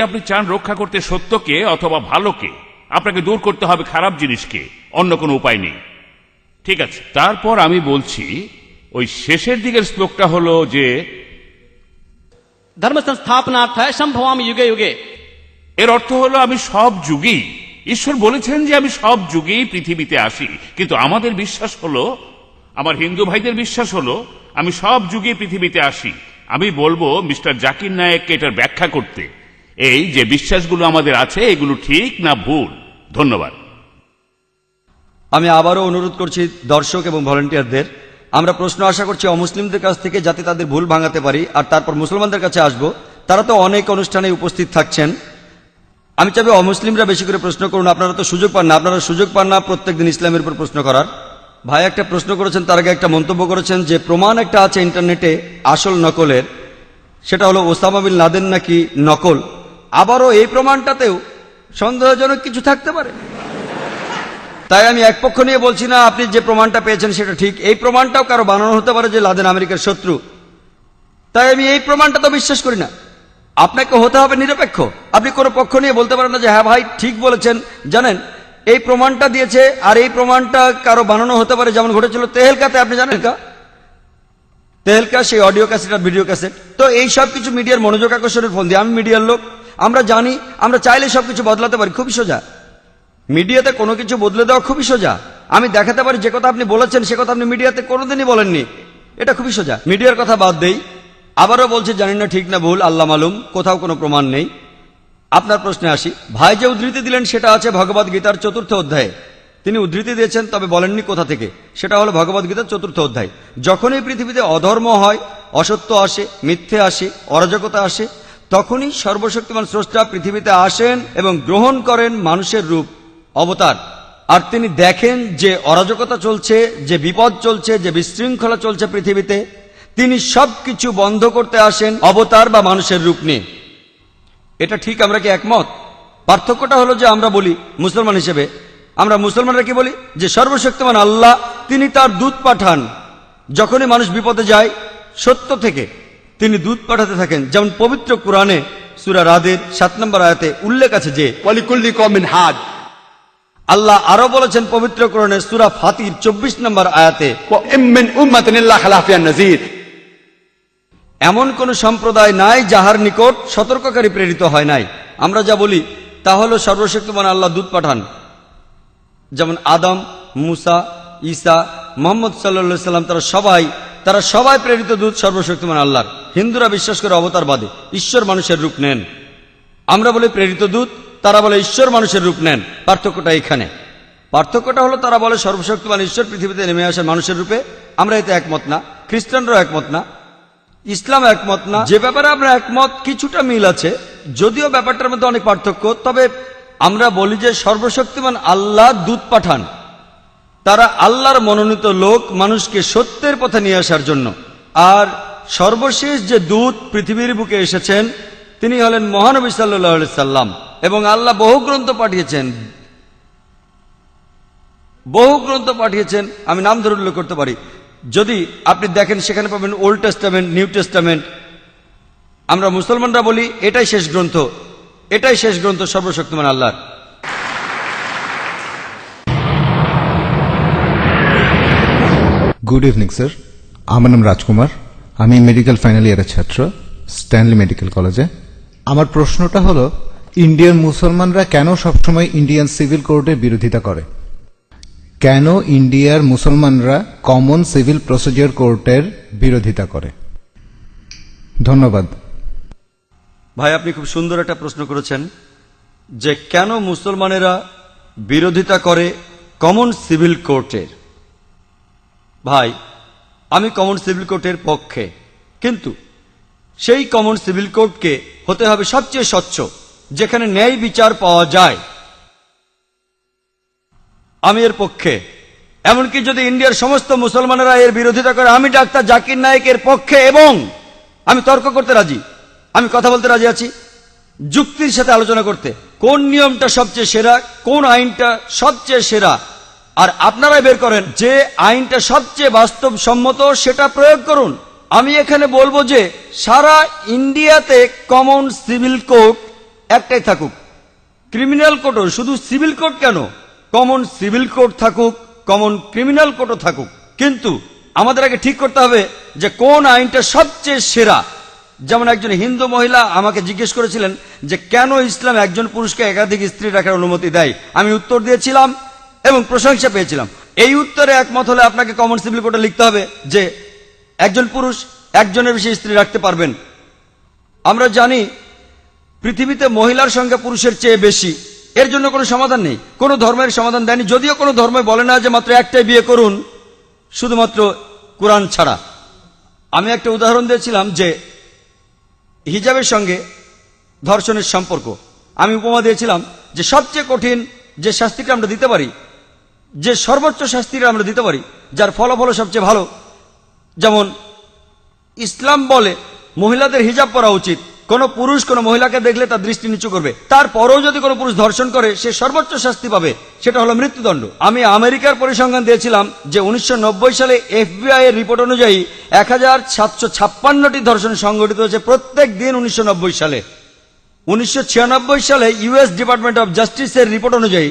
আপনি চান রক্ষা করতে সত্যকে অথবা ভালোকে, আপনাকে দূর করতে হবে খারাপ জিনিসকে, অন্য কোনো উপায় নেই। ঠিক আছে, তারপর আমি বলছি ওই শেষের দিকের শ্লোকটা হলো যে धर्म संस्थापनार्थाय संभवामि युगे युगे। এর অর্থ হলো আমি সব যুগেই, ঈশ্বর বলেছেন যে আমি সব যুগেই পৃথিবীতে আসি, কিন্তু আমাদের বিশ্বাস হলো, আমার হিন্দু ভাইদের বিশ্বাস হলো আমি সব যুগে পৃথিবীতে আসি। আমি বলবো মিস্টার জাকির নায়েককে এটার ব্যাখ্যা করতে, এই যে বিশ্বাসগুলো আমাদের আছে এগুলো ঠিক না ভুল। ধন্যবাদ। আমি আবারও অনুরোধ করছি দর্শক এবং ভলেন্টিয়ারদের, আমরা প্রশ্ন আশা করছি অমুসলিমদের কাছ থেকে, যাতে তাদের ভুল ভাঙাতে পারি, আর তারপর মুসলমানদের কাছে আসব। তারা তো অনেক অনুষ্ঠানে উপস্থিত থাকছেন। আমি চাইবো অমুসলিমরা বেশি করে প্রশ্ন করুন। আপনারা তো সুযোগ পান না প্রত্যেকদিন ইসলামের উপর প্রশ্ন করার। ভাই একটা প্রশ্ন করেছেন, তার আগে একটা মন্তব্য করেছেন যে প্রমাণ একটা আছে ইন্টারনেটে আসল নকলের, সেটা হলো ওসামা বিন লাদেন নাকি নকল। আবারও এই প্রমাণটাতেও সন্দেহজনক কিছু থাকতে পারে। তাই আমি এক পক্ষ নিয়ে বলছি না আপনি যে প্রমাণটা পেয়েছেন সেটা ঠিক, এই প্রমাণটাও কারো বানানো হতে পারে যে লাদেন আমেরিকার শত্রু। তাই আমি এই প্রমাণটা তো বিশ্বাস করি না। আপনাকে হতে হবে নিরপেক্ষ। আপনি কোনো পক্ষ নিয়ে বলতে পারেন না যে হ্যাঁ ভাই ঠিক বলেছেন, জানেন এই প্রমাণটা দিয়েছে আর এই প্রমাণটা কারো বানানো হতে পারে, যেমন ঘটেছিল তেহেলকাতে। আপনি জানেন তেহেলকা, সেই অডিও ক্যাসেট আর ভিডিও ক্যাসেট। তো এই সব কিছু মিডিয়ার মনোযোগ আকর্ষণের ফোন দিয়ে, আমি মিডিয়ার লোক, আমরা জানি, আমরা চাইলে সবকিছু বদলাতে পারি, খুবই সোজা। মিডিয়াতে কোনো কিছু বদলে দেওয়া খুবই সোজা। আমি দেখাতে পারি যে কথা আপনি বলেছেন সে কথা আপনি মিডিয়াতে কোনোদিনই বলেননি, এটা খুবই সোজা। মিডিয়ার কথা বাদ দেই, আবারও বলছি জানি না ঠিক না ভুল, আল্লাহ মালুম, কোথাও কোনো প্রমাণ নেই। আপনার প্রশ্নে আসি। ভাই যে উদ্ধৃতি দিলেন সেটা আছে ভগবদ গীতার 4th অধ্যায়ে। তিনি উদ্ধৃতি দিয়েছেন, তবে বলেননি কোথা থেকে। সেটা হলো ভগবদ গীতার 4th অধ্যায়। যখনই পৃথিবীতে অধর্ম হয়, অসত্য আসে, মিথ্যে আসে, অরাজকতা আসে, তখনই সর্বশক্তিমান স্রষ্টা পৃথিবীতে আসেন এবং গ্রহণ করেন মানুষের রূপ, অবতার। আর তিনি দেখেন যে অরাজকতা চলছে, যে বিপদ চলছে, যে বিশৃঙ্খলা চলছে পৃথিবীতে, তিনি সবকিছু বন্ধ করতে আসেন অবতার বা মানুষের রূপ নিয়ে। এটা ঠিক, আমরা কি একমত? পার্থক্যটা হলো যে আমরা বলি মুসলমান হিসেবে, আমরা মুসলমানরা কি বলি যে সর্বশক্তিমান আল্লাহ তিনি তার দূত পাঠান। যখনই মানুষ বিপদে যায় সত্য থেকে, তিনি দূত পাঠাতে থাকেন। যেমন পবিত্র কোরআনে সূরা রাদের 7 নম্বর আয়াতে উল্লেখ আছে যে ওয়ালিকুল্লি কওমিন হাদ। আল্লাহ আরো বলেছেন পবিত্র কোরআনে সূরা ফাতির 24 নম্বর আয়াতে, ওয়া মিন উম্মাতিন ইল্লা খালা ফিহা নাযীর। এমন কোন সম্প্রদায় নাই যাহার নিকট সতর্ককারী প্রেরিত হয় নাই। আমরা যা বলি তা হলো সর্বশক্তিমান আল্লাহ দূত পাঠান। যেমন আদম, মুসা, ঈসা, মুহাম্মদ সাল্লাল্লাহু আলাইহি সাল্লাম, তারা সবাই প্রেরিত দূত সর্বশক্তিমান আল্লাহর। হিন্দুরা বিশ্বাস করে অবতারবাদে, ঈশ্বর মানুষের রূপ নেন। আমরা বলি প্রেরিত দূত, তারা বলে ঈশ্বর মানুষের রূপ নেন। পার্থক্যটা এখানে। পার্থক্যটা হলো তারা বলে সর্বশক্তিমান ঈশ্বর পৃথিবীতে নেমে আসে মানুষের রূপে। আমরা এতে একমত না, খ্রিস্টানরাও একমত না, ইসলাম একমত না। যে ব্যাপারে আমরা একমত কিছুটা মিল আছে, যদিও ব্যাপারটার মধ্যে অনেক পার্থক্য, তবে আমরা বলি যে সর্বশক্তিমান আল্লাহ দূত পাঠান। তারা আল্লাহর মনোনীত লোক, মানুষকে সত্যের পথে নিয়ে আসার জন্য। আর সর্বশেষ যে দূত পৃথিবীর বুকে এসেছেন তিনি হলেন মহানবী সাল্লাল্লাহু আলাইহি সাল্লাম। এবং আল্লাহ বহু গ্রন্থ পাঠিয়েছেন, আমি নাম ধরে উল্লেখ করতে পারি। যদি আপনি দেখেন সেখানে পাবেন ওল্ড টেস্টামেন্ট, নিউ টেস্টামেন্ট। আমরা মুসলমানরা বলি এটাই শেষ গ্রন্থ সর্বশক্তিমান আল্লাহর। গুড ইভিনিং স্যার, আমার নাম রাজকুমার, আমি মেডিকেল ফাইনাল ইয়ারের ছাত্র, স্ট্যানলি মেডিকেল কলেজে। আমার প্রশ্নটা হলো, ইন্ডিয়ার মুসলমানরা কেন সবসময় ইন্ডিয়ান সিভিল কোর্টের বিরোধিতা করে? কেন ইন্ডিয়ার মুসলমানরা কমন সিভিল প্রসিডিওর কোর্টের বিরোধিতা করে? ধন্যবাদ। ভাই আপনি খুব সুন্দর একটা প্রশ্ন করেছেন যে কেন মুসলমানেরা বিরোধিতা করে কমন সিভিল কোর্টের। ভাই আমি কমন সিভিল কোডের পক্ষে, কিন্তু সেই কমন সিভিল কোডকে হতে হবে সবচেয়ে স্বচ্ছ, যেখানে ন্যায় বিচার পাওয়া যায়। আমি এর পক্ষে। এমনকি যদি ইন্ডিয়ার সমস্ত মুসলমানেরা এর বিরোধিতা করে, আমি ডাক্তার জাকির নায়েকের পক্ষে, এবং আমি তর্ক করতে রাজি, আমি কথা বলতে রাজি আছি, যুক্তির সাথে আলোচনা করতে, কোন নিয়মটা সবচেয়ে সেরা, কোন আইনটা সবচেয়ে সেরা, আর আপনারাই বের করেন যে আইনটা সবচেয়ে বাস্তবসম্মত, সেটা প্রয়োগ করুন। আমি এখানে বলবো যে সারা ইন্ডিয়াতে কমন সিভিল কোড একটাই থাকুক, ক্রিমিনাল কোডও, শুধু সিভিল কোড কেন, কমন সিভিল কোড থাকুক, কমন ক্রিমিনাল কোডও থাকুক। কিন্তু আমাদের আগে ঠিক করতে হবে যে কোন আইনটা সবচেয়ে সেরা। যেমন একজন হিন্দু মহিলা আমাকে জিজ্ঞেস করেছিলেন যে কেন ইসলাম একজন পুরুষকে একাধিক স্ত্রী রাখার অনুমতি দেয়। আমি উত্তর দিয়েছিলাম এবং প্রশংসা পেয়েছিলাম। এই উত্তরে একমত হলে আপনাকে কমন সিভিল কোডে লিখতে হবে যে একজন পুরুষ একজনের বেশি স্ত্রী রাখতে পারবেন। আমরা জানি পৃথিবীতে মহিলার সংখ্যা পুরুষের চেয়ে বেশি, এর জন্য কোনো সমাধান নেই, কোনো ধর্মের সমাধান দেয়নি, যদিও কোনো ধর্ম বলে না যে মাত্র একটাই বিয়ে করুন, শুধুমাত্র কোরআন ছাড়া। আমি একটা উদাহরণ দিয়েছিলাম যে হিজাবের সঙ্গে ধর্ষণের সম্পর্ক। আমি উপমা দিয়েছিলাম যে সবচেয়ে কঠিন যে শাস্তিটা আমরা দিতে পারি, যে সর্বোচ্চ শাস্তিটা আমরা দিতে পারি, যার ফলাফল সবচেয়ে ভালো, যেমন ইসলাম বলে মহিলাদের হিজাব পরা উচিত, কোন পুরুষ কোন মহিলাকে দেখলে তার দৃষ্টি নিচু করবে, তারপরেও যদি কোনো পুরুষ ধর্ষণ করে সে সর্বোচ্চ শাস্তি পাবে, সেটা হলো মৃত্যুদণ্ড। আমি আমেরিকার পরিসংখ্যান দিয়েছিলাম যে 1990 সালে FBI এর রিপোর্ট অনুযায়ী 1756টি ধর্ষণ সংঘটিত হয়েছে প্রত্যেক দিন 1990 সালে। 1996 সালে US ডিপার্টমেন্ট অব জাস্টিসের রিপোর্ট অনুযায়ী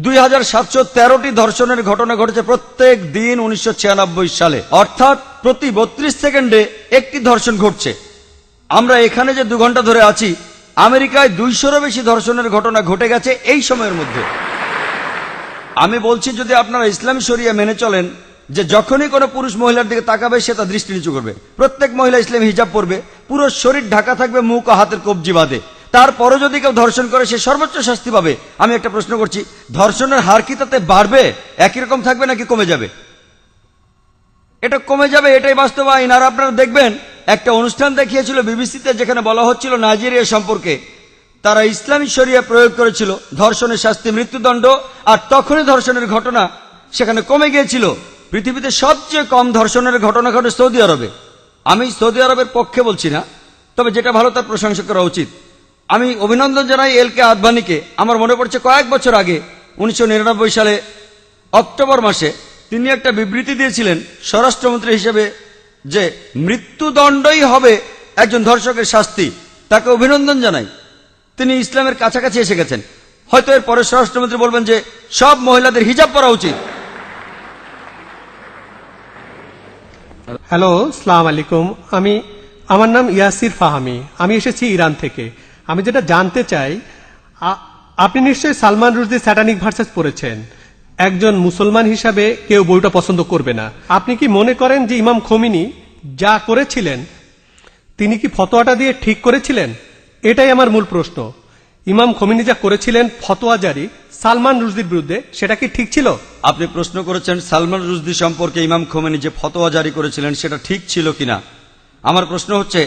2713টি ধর্ষণের ঘটনা ঘটেছে প্রত্যেক দিন 1996 সালে, অর্থাৎ প্রতি 32 সেকেন্ডে একটি ধর্ষণ ঘটছে। আমরা এখানে যে 2 ঘন্টা ধরে আছি, আমেরিকায় 200-রও বেশি ধর্ষণের ঘটনা ঘটে গেছে এই সময়ের মধ্যে। আমি বলছি যদি আপনারা ইসলামী শরিয়া মেনে চলেন যে যখনই কোনো পুরুষ মহিলার দিকে তাকাবে সে তার দৃষ্টি নিচু করবে, প্রত্যেক মহিলা ইসলামী হিজাব পরবে, পুরো শরীর ঢাকা থাকবে মুখ ও হাতের কবজি বাঁধে, তারপরও যদি কেউ ধর্ষণ করে সে সর্বোচ্চ শাস্তি পাবে। আমি একটা প্রশ্ন করছি, ধর্ষণের হার কি তাতে বাড়বে, একই রকম থাকবে নাকি কমে যাবে? এটা কমে যাবে, এটাই বাস্তব আইন। আর আপনারা দেখবেন একটা অনুষ্ঠান দেখিয়েছিল বিবিসিতে, যেখানে বলা হচ্ছিল নাইজেরিয়া সম্পর্কে, তারা ইসলামী শরিয়া প্রয়োগ করেছিল, ধর্ষণের শাস্তি মৃত্যুদণ্ড, আর তখনই ধর্ষণের ঘটনা সেখানে কমে গিয়েছিল। পৃথিবীতে সবচেয়ে কম ধর্ষণের ঘটনা ঘটে সৌদি আরবে। আমি সৌদি আরবের পক্ষে বলছি না, তবে যেটা ভালো তার প্রশংসা করা উচিত। আমি অভিনন্দন জানাই LK আদভানিকে। আমার মনে পড়ছে কয়েক বছর আগে 1999 সালে অক্টোবর মাসে তিনি একটা বিবৃতি দিয়েছিলেন স্বরাষ্ট্রমন্ত্রী হিসেবে যে মৃত্যুদণ্ডই হবে একজন ধর্ষকের শাস্তি। তাকে অভিনন্দন জানাই, তিনি ইসলামের কাছাকাছি এসে গেছেন। হয়তো এর পরে স্বরাষ্ট্রমন্ত্রী বলবেন যে সব মহিলাদের হিজাব পরা উচিত। হ্যালো, সালাম আলাইকুম। আমার নাম ইয়াসির ফাহামি, আমি এসেছি ইরান থেকে। আমি যেটা জানতে চাই, আপনি নিশ্চয়ই সালমান রুশদি স্যাটানিক ভার্সেস পড়েছেন। একজন মুসলমান হিসাবে কেউ বইটা পছন্দ করবে না। আপনি কি মনে করেন যে ইমাম খোমেনি যা করেছিলেন তিনি কি ফতোয়াটা দিয়ে ঠিক করেছিলেন? এটাই আমার মূল প্রশ্ন। ইমাম খোমেনি যা করেছিলেন ফতোয়া জারি সালমান রুশদির বিরুদ্ধে, সেটা কি ঠিক ছিল? আপনি প্রশ্ন করেছেন সালমান রুশদি সম্পর্কে ইমাম খোমেনি যে ফতোয়া জারি করেছিলেন সেটা ঠিক ছিল কিনা। আমার প্রশ্ন হচ্ছে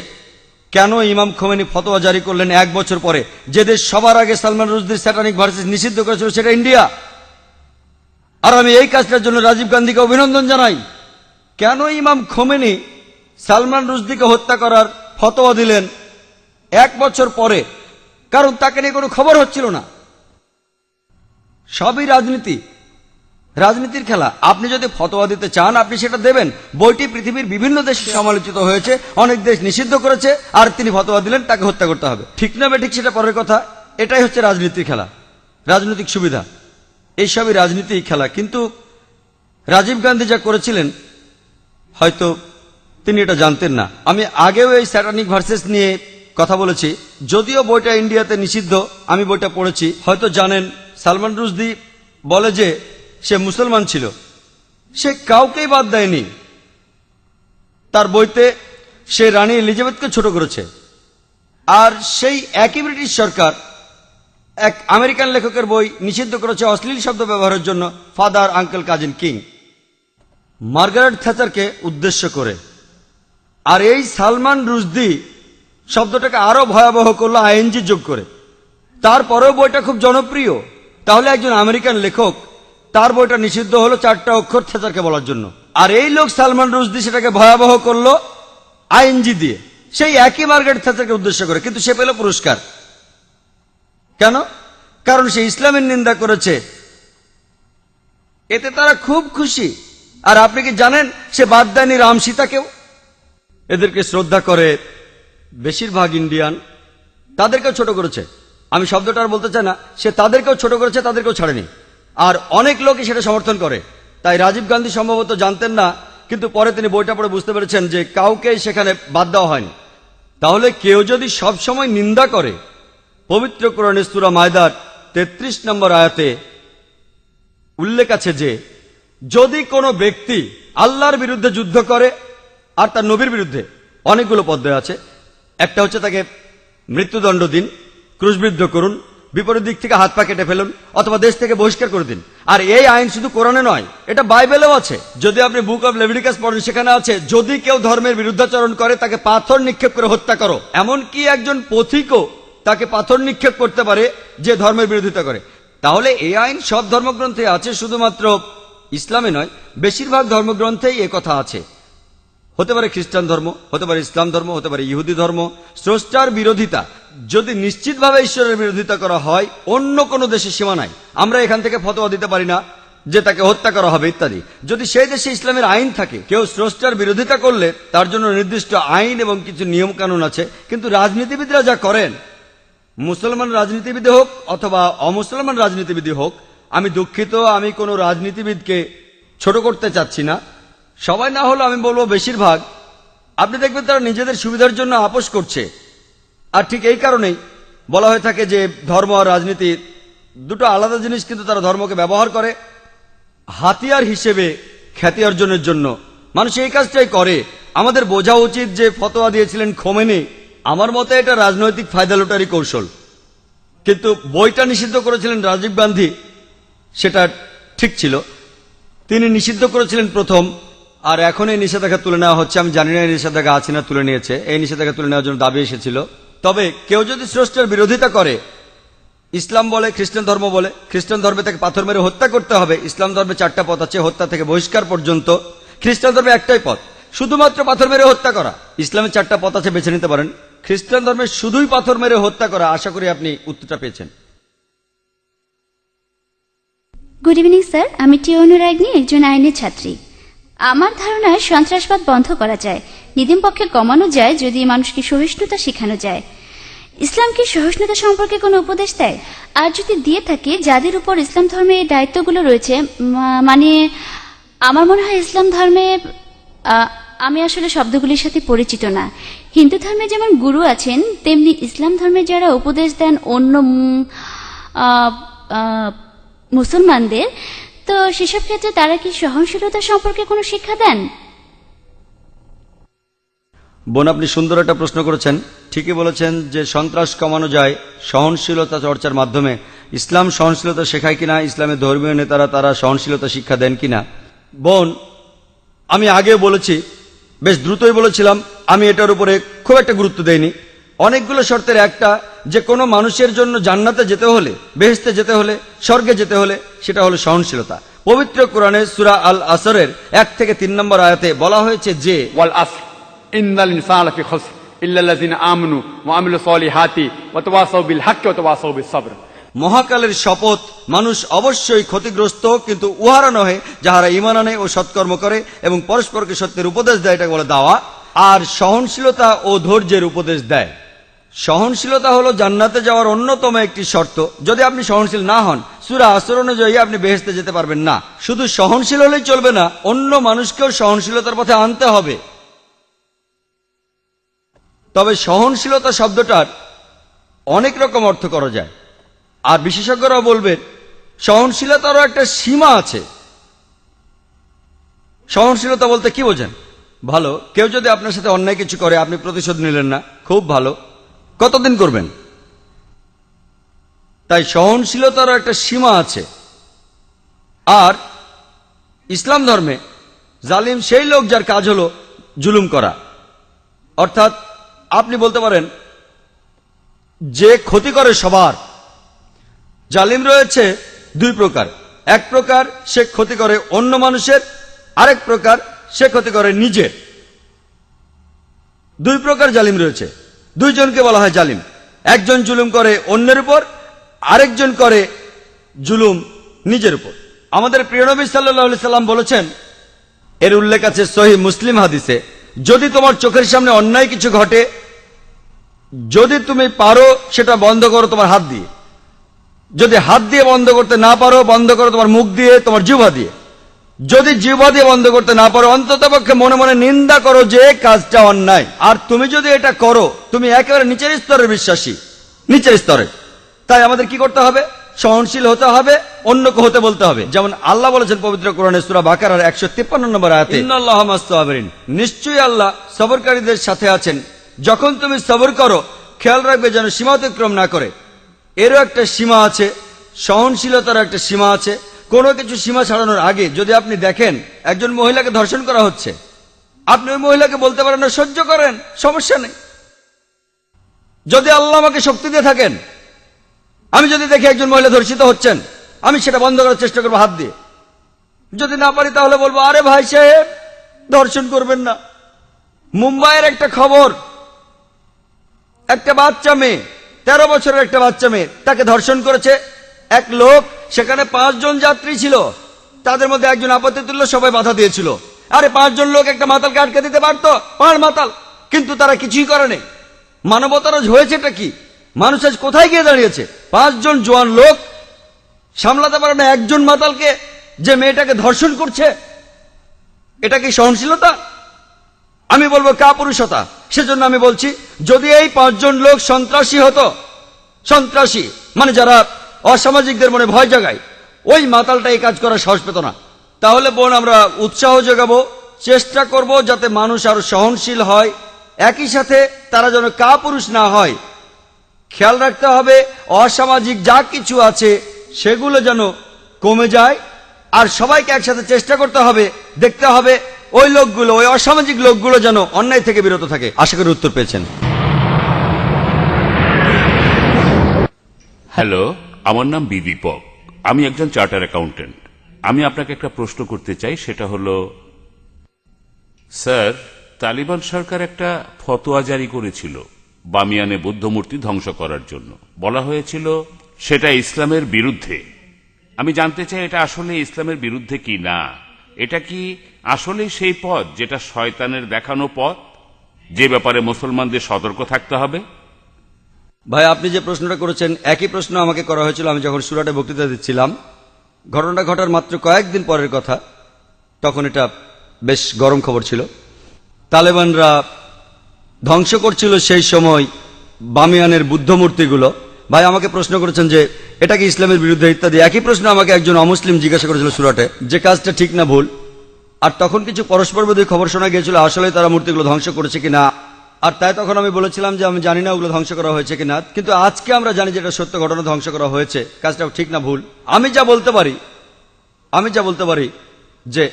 কেন ইমাম খোমেনি ফতোয়া জারি করলেন 1 বছর পরে? যে দেশ সবার আগে সালমান রুশদির স্যাটানিক ভার্সেস নিষিদ্ধ করেছিল সেটা ইন্ডিয়া। আর আমি এই কাজটার জন্য রাজীব গান্ধীকে অভিনন্দন জানাই। কেন ইমাম খোমেনি সালমান রুশদিকে হত্যা করার ফতোয়া দিলেন 1 বছর পরে? কারণ তাকে নিয়ে কোনো খবর হচ্ছিল না। সবই রাজনীতি, রাজনীতির খেলা। আপনি যদি ফতোয়া দিতে চান আপনি সেটা দেবেন। বইটি পৃথিবীর বিভিন্ন দেশে সমালোচিত হয়েছে, অনেক দেশ নিষিদ্ধ করেছে, আর তিনি ফতোয়া দিলেন তাকে হত্যা করতে হবে। ঠিক না বেঠিক সেটা পরের কথা। এটাই হচ্ছে রাজনীতির খেলা, রাজনৈতিক সুবিধা, এইসবই রাজনীতির খেলা। কিন্তু রাজীব গান্ধী যা করেছিলেন হয়তো তিনি এটা জানতেন না। আমি আগেও এই স্যাটানিক ভার্সেস নিয়ে কথা বলেছি, যদিও বইটা ইন্ডিয়াতে নিষিদ্ধ। আমি বইটা পড়েছি, হয়তো জানেন সালমান রুশদি বলে যে সে মুসলমান ছিল, সে কাউকেই বাদ দেয়নি। তার বইতে সে রানী এলিজাবেথকে ছোট করেছে। আর সেই একই ব্রিটিশ সরকার এক আমেরিকান লেখকের বই নিষিদ্ধ করেছে অশ্লীল শব্দ ব্যবহারের জন্য, father, uncle, cousin, king. Margaret থ্যাচারকে উদ্দেশ্য করে। আর এই সালমান রুশদি শব্দটাকে আরো ভয়াবহ করলো আইএনজি যোগ করে। তারপরেও বইটা খুব জনপ্রিয়। তাহলে একজন আমেরিকান লেখক, তার বইটা নিষিদ্ধ হলো 4টা অক্ষর থ্যাচারকে বলার জন্য, আর এই লোক সালমান রুশদি সেটাকে ভয়াবহ করলো আইএনজি দিয়ে, সেই একই মার্গারেট থ্যাচারকে উদ্দেশ্য করে, কিন্তু সে পেল পুরস্কার। কেন? কারণ সে ইসলামের নিন্দা করেছে, এতে তারা খুব খুশি। আর আপনি কি জানেন সে বাদ দেয়নি রাম সীতাকেও? এদেরকে শ্রদ্ধা করে বেশিরভাগ ইন্ডিয়ান, তাদেরকেও ছোট করেছে। আমি শব্দটা আর বলতে চাই না, সে তাদেরকেও ছোট করেছে, তাদেরকেও ছাড়েনি। আর অনেক লোকই সেটা সমর্থন করে। তাই রাজীব গান্ধী সম্ভবত জানতেন না, কিন্তু পরে তিনি বইটা পড়ে বুঝতে পেরেছেন যে কাউকেই সেখানে বাদ দেওয়া হয়নি। তাহলে কেউ যদি সব সময় নিন্দা করে, পবিত্র কোরআনে সূরা মায়দার 33 নম্বর আয়াতে উল্লেখ আছে যে যদি কোনো ব্যক্তি আল্লাহর বিরুদ্ধে যুদ্ধ করে আর তার নবীর বিরুদ্ধে, অনেকগুলো পদ্ধতি আছে। একটা হচ্ছে তাকে মৃত্যুদণ্ড দিন, ক্রুশবিদ্ধ করুন, বিপরীত দিক থেকে হাত পা কেটে ফেলুন, অথবা দেশ থেকে বহিষ্কার করে দিন। আর এই আইন শুধু কোরআনে নয়, এটা বাইবেলেও আছে। যদি আপনি বুক অব লেভিটিকাস পড়েন, সেখানে আছে যদি কেউ ধর্মের বিরুদ্ধাচরণ করে তাকে পাথর নিক্ষেপ করে হত্যা করো। এমনকি একজন পথিকও তাকে পাথর নিক্ষেপ করতে পারে যে ধর্মের বিরোধিতা করে। তাহলে এই আইন সব ধর্মগ্রন্থে আছে, শুধুমাত্র ইসলামে নয়, বেশিরভাগ ধর্মগ্রন্থেই এ কথা আছে। হতে পারে খ্রিস্টান ধর্ম, হতে পারে ইসলাম ধর্ম, হতে পারে ইহুদি ধর্ম। স্রষ্টার বিরোধিতা যদি নিশ্চিতভাবে ঈশ্বরের বিরোধিতা করা হয়, অন্য কোনো দেশের সীমা নাই। আমরা এখান থেকে ফতোয়া দিতে পারি না যে তাকে হত্যা করা হবে ইত্যাদি। যদি সেই দেশে ইসলামের আইন থাকে, কেউ স্রষ্টার বিরোধিতা করলে তার জন্য নির্দিষ্ট আইন এবং কিছু নিয়ম কানুন আছে। কিন্তু রাজনীতিবিদরা যা করেন, মুসলমান রাজনীতিবিদ হোক অথবা অমুসলমান রাজনীতিবিদ হোক, আমি দুঃখিত, আমি কোনো রাজনীতিবিদকে ছোট করতে চাচ্ছি না, সবাই না হলো আমি বলবো বেশিরভাগ, আপনি দেখবেন তারা নিজেদের সুবিধার জন্য আপোষ করছে। আর ঠিক এই কারণেই বলা হয়ে থাকে যে ধর্ম আর রাজনীতি দুটো আলাদা জিনিস, কিন্তু তারা ধর্মকে ব্যবহার করে হাতিয়ার হিসেবে খ্যাতি অর্জনের জন্য। মানুষ এই কাজটাই করে। আমাদের বোঝা উচিত যে ফতোয়া দিয়েছিলেন খোমেনি, আমার মতে এটা রাজনৈতিক ফায়দা লুটারি কৌশল। কিন্তু বইটা নিষিদ্ধ করেছিলেন রাজীব গান্ধী, সেটা ঠিক ছিল। তিনি নিষিদ্ধ করেছিলেন প্রথম, আর এখন এই নিষেধাজ্ঞা তুলে নেওয়া হচ্ছে। আমি জানি না এই নিষেধাজ্ঞা আছে না তুলে নিয়েছে। এই নিষেধাজ্ঞা তুলে নেওয়ার জন্য দাবি এসেছিল। তবে কেউ যদি স্রষ্টার বিরোধিতা করে, ইসলাম বলে, খ্রিস্টান ধর্ম বলে, খ্রিস্টান ধর্মে তাকে পাথর মেরে হত্যা করতে হবে। ইসলাম ধর্মে 4টা পথ আছে, হত্যা থেকে বহিষ্কার পর্যন্ত। খ্রিস্টান ধর্মে একটাই পথ, শুধুমাত্র পাথর মেরে হত্যা করা। ইসলামে 4টা পথ আছে, বেছে নিতে পারেন। খ্রিস্টান ধর্মে শুধুই পাথর মেরে হত্যা করা। আশা করি আপনি উত্তরটা পেয়েছেন। গুড ইভিনিং স্যার, আমি টিওনু রাগনি, একজন আইনের ছাত্রী। আমার ধারণায় সন্ত্রাসবাদ বন্ধ করা যায়, নিদিম পক্ষে কমানো যায় যদি মানুষকে সহিষ্ণুতা শেখানো যায়। ইসলাম কি সহিষ্ণুতা সম্পর্কে কোনো উপদেশ দেয়? আর যদি দিয়ে থাকে, যাদের উপর ইসলাম ধর্মে এই দায়িত্বগুলো রয়েছে, মানে আমার মনে হয় ইসলাম ধর্মে, আমি আসলে শব্দগুলির সাথে পরিচিত না। হিন্দু ধর্মে যেমন গুরু আছেন, তেমনি ইসলাম ধর্মে যারা উপদেশ দেন অন্য মুসলমানদের, তো সেসব ক্ষেত্রে তারা কি সহনশীলতা সম্পর্কে কোনো শিক্ষা দেন? বোন, আপনি সুন্দর একটা প্রশ্ন করেছেন। ঠিকই বলেছেন যে সন্ত্রাস কমানো যায় সহনশীলতা চর্চার মাধ্যমে। ইসলাম সহনশীলতা শেখায় কিনা, ইসলামের ধর্মীয় নেতারা তারা সহনশীলতা শিক্ষা দেন কিনা? বোন, আমি আগেও বলেছি, বেশ দ্রুতই বলেছিলাম, আমি এটার উপরে খুব একটা গুরুত্ব দেইনি। অনেকগুলো শর্তের একটা, যে কোনো মানুষের জন্য জান্নাতে যেতে হলে, বেহেশতে যেতে হলে, স্বর্গে যেতে হলে, সেটা হলো সহনশীলতা। পবিত্র কোরআনে সূরা আল আসরের 1 থেকে 3 নম্বর আয়াতে বলা হয়েছে যে ওয়াল আসর ইন্নাল ইনসানা লাফি খুসর ইল্লা আল্লাযিনা আমানু ওয়া আমিলুস সলিহাতি ওয়া তাওয়াসাউ বিল হাক্কি ওয়া তাওয়াসাউ বিস সাবর। মহাকালের শপথ, মানুষ অবশ্যই ক্ষতিগ্রস্ত, কিন্তু উহারা নহে যাহারা ঈমান আনে ও সৎকর্ম করে এবং পরস্পরকে সত্যের উপদেশ দেয়, এটাকে বলে দাওয়া। আর সহনশীলতা ও ধৈর্যের উপদেশ দেয়। সহনশীলতা হলো জান্নাতে যাওয়ার অন্যতম একটি শর্ত। যদি আপনি সহনশীল না হন, সূরা আসর অনুযায়ী আপনি বেহেশতে যেতে পারবেন না। শুধু সহনশীল হলেই চলবে না, অন্য মানুষকেও সহনশীলতার পথে আনতে হবে। তবে সহনশীলতা শব্দটার অনেক রকম অর্থ করা যায়, আর বিশেষজ্ঞরাও বলবেন সহনশীলতারও একটা সীমা আছে। সহনশীলতা বলতে কি বোঝেন? ভালো, কেউ যদি আপনার সাথে অন্যায় কিছু করে, আপনি প্রতিশোধ নিলেন না, খুব ভালো, কতদিন করবেন? তাই সহনশীলতারও একটা সীমা আছে। আর ইসলাম ধর্মে জালিম সেই লোক যার কাজ হলো জুলুম করা। অর্থাৎ আপনি বলতে পারেন যে ক্ষতি করে সবার। জালিম রয়েছে দুই প্রকার, এক প্রকার সে ক্ষতি করে অন্য মানুষের, আরেক প্রকার সে ক্ষতি করে নিজের। দুই প্রকার জালিম রয়েছে, দুইজনকে বলা হয় জালিম। একজন জুলুম করে অন্যের উপর, আরেকজন করে জুলুম নিজের উপর। আমাদের প্রিয় নবী সাল্লাল্লাহু আলাইহি সাল্লাম বলেছেন, এর উল্লেখ আছে সহিহ মুসলিম হাদিসে, যদি তোমার চোখের সামনে অন্যায় কিছু ঘটে, যদি তুমি পারো সেটা বন্ধ করো তোমার হাত দিয়ে। যদি হাত দিয়ে বন্ধ করতে না পারো, বন্ধ করো তোমার মুখ দিয়ে, তোমার জিহ্বা দিয়ে। যদি জিহ্বা দিয়ে বন্ধ করতে না পারো, অন্ততপক্ষে মনে মনে নিন্দা করো যে কাজটা অন্যায়। আর তুমি যদি এটা করো, তুমি একেবারে নিচের স্তরের বিশ্বাসী, নিচের স্তরে। তাই আমাদের কি করতে হবে? সহনশীল হতে হবে, অন্যকে হতে বলতে হবে। যেমন আল্লাহ বলেছেন পবিত্র কোরআনে সূরা বাকারার 153 নম্বর আয়াতে, ইন্নাল্লাহা মা'আস সাবিরিন, নিশ্চয়ই আল্লাহ সবরকারীদের সাথে আছেন। যখন তুমি সবর করো, খেয়াল রাখবে যেন সীমা অতিক্রম না করে। এরও একটা সীমা আছে, সহনশীলতার একটা সীমা আছে। কোনো কিছু সীমা ছাড়ানোর আগে যদি আপনি দেখেন একজন মহিলাকে ধর্ষণ করা হচ্ছে, আপনি ওই মহিলাকে বলতে পারেন না সহ্য করেন, সমস্যা নেই। যদি আল্লাহ আমাকে শক্তি দিয়ে থাকেন, আমি যদি দেখি একজন মহিলা ধর্ষিত হচ্ছেন, আমি সেটা বন্ধ করার চেষ্টা করবো হাত দিয়ে। যদি না পারি তাহলে বলবো, আরে ভাই সাহেব ধর্ষণ করবেন না। মুম্বাইয়ের একটা খবর, একটা বাচ্চা মেয়ে, 13 বছরের একটা বাচ্চা মেয়ে, তাকে ধর্ষণ করেছে এক লোক। সেখানে 5 জন যাত্রী ছিল, তাদের মধ্যে একজন আপত্তি তুলল, সবাই বাধা দিয়েছিল। আরে 5 জন লোক একটা মাতালকে আটকে দিতে পারতো, 5 মাতাল, কিন্তু তারা কিছুই করেনি। মানবতার হয়েছেটা কি? মানুষ আজ কোথায় গিয়ে দাঁড়িয়েছে? 5 জন জোয়ান লোক সামলাতে পারে না একজন মাতালকে, যে মেয়েটাকে ধর্ষণ করছে। এটা কি সহনশীলতা? আমি বলবো কাপুরুষতা। সেজন্য আমি বলছি, যদি এই 5 জন লোক সন্ত্রাসী হতো, সন্ত্রাসী মানে যারা অসামাজিকদের মনে ভয় জাগায়, ওই মাতালটা এই কাজ করার সাহস পেত না। তাহলে বোন, আমরা উৎসাহ যোগাবো, চেষ্টা করব যাতে মানুষ আরো সহনশীল হয়, একই সাথে তারা যেন কাপুরুষ না হয়। খেয়াল রাখতে হবে অসামাজিক যা কিছু আছে সেগুলো যেন কমে যায়। আর সবাইকে একসাথে চেষ্টা করতে হবে, দেখতে হবে ওই লোকগুলো, ওই অসামাজিক লোকগুলো যেন অন্যায় থেকে বিরত থাকে। আশা করি উত্তর পেয়েছেন। হ্যালো, আমার নাম বিদীপক, আমি একজন চার্টার অ্যাকাউন্টেন্ট। আমি আপনাকে একটা প্রশ্ন করতে চাই, সেটা হলো, স্যার, তালিবান সরকার একটা ফতোয়া জারি করেছিল বামিয়ানে বুদ্ধ মূর্তি ধ্বংস করার জন্য। বলা হয়েছিল সেটা ইসলামের বিরুদ্ধে। আমি জানতে চাই এটা আসলে ইসলামের বিরুদ্ধে কি না। এটা কি আসলে সেই পথ যেটা শয়তানের দেখানো পথ, যে ব্যাপারে মুসলমানদের সতর্ক থাকতে হবে? ভাই, আপনি যে প্রশ্নটা করেছেন একই প্রশ্ন আমাকে করা হয়েছিল আমি যখন সুরাটে বক্তৃতা দিচ্ছিলাম। ঘটনাটা ঘটার মাত্র কয়েকদিন পরের কথা, তখন এটা বেশ গরম খবর ছিল। তালেবানরা ধ্বংস করছিল সেই সময় বামিয়ানের বুদ্ধ মূর্তিগুলো। ভাই আমাকে প্রশ্ন করেছেন যে এটা কি ইসলামের বিরুদ্ধে ইত্যাদি। একই প্রশ্ন আমাকে একজন অমুসলিম জিজ্ঞাসা করেছিল সুরাটে, যে কাজটা ঠিক না ভুল। আর তখন কিছু পরস্পর বিরোধী খবর শোনা গিয়েছিল আসলে তারা মূর্তিগুলো ধ্বংস করেছে কিনা। আর তাই তখন আমি বলেছিলাম যে আমি জানি না ওগুলো ধ্বংস করা হয়েছে কিনা, কিন্তু আজকে আমরা জানি যে এটা সত্য ঘটনা, ধ্বংস করা হয়েছে। কাজটা ঠিক না ভুল, আমি যা বলতে পারি যে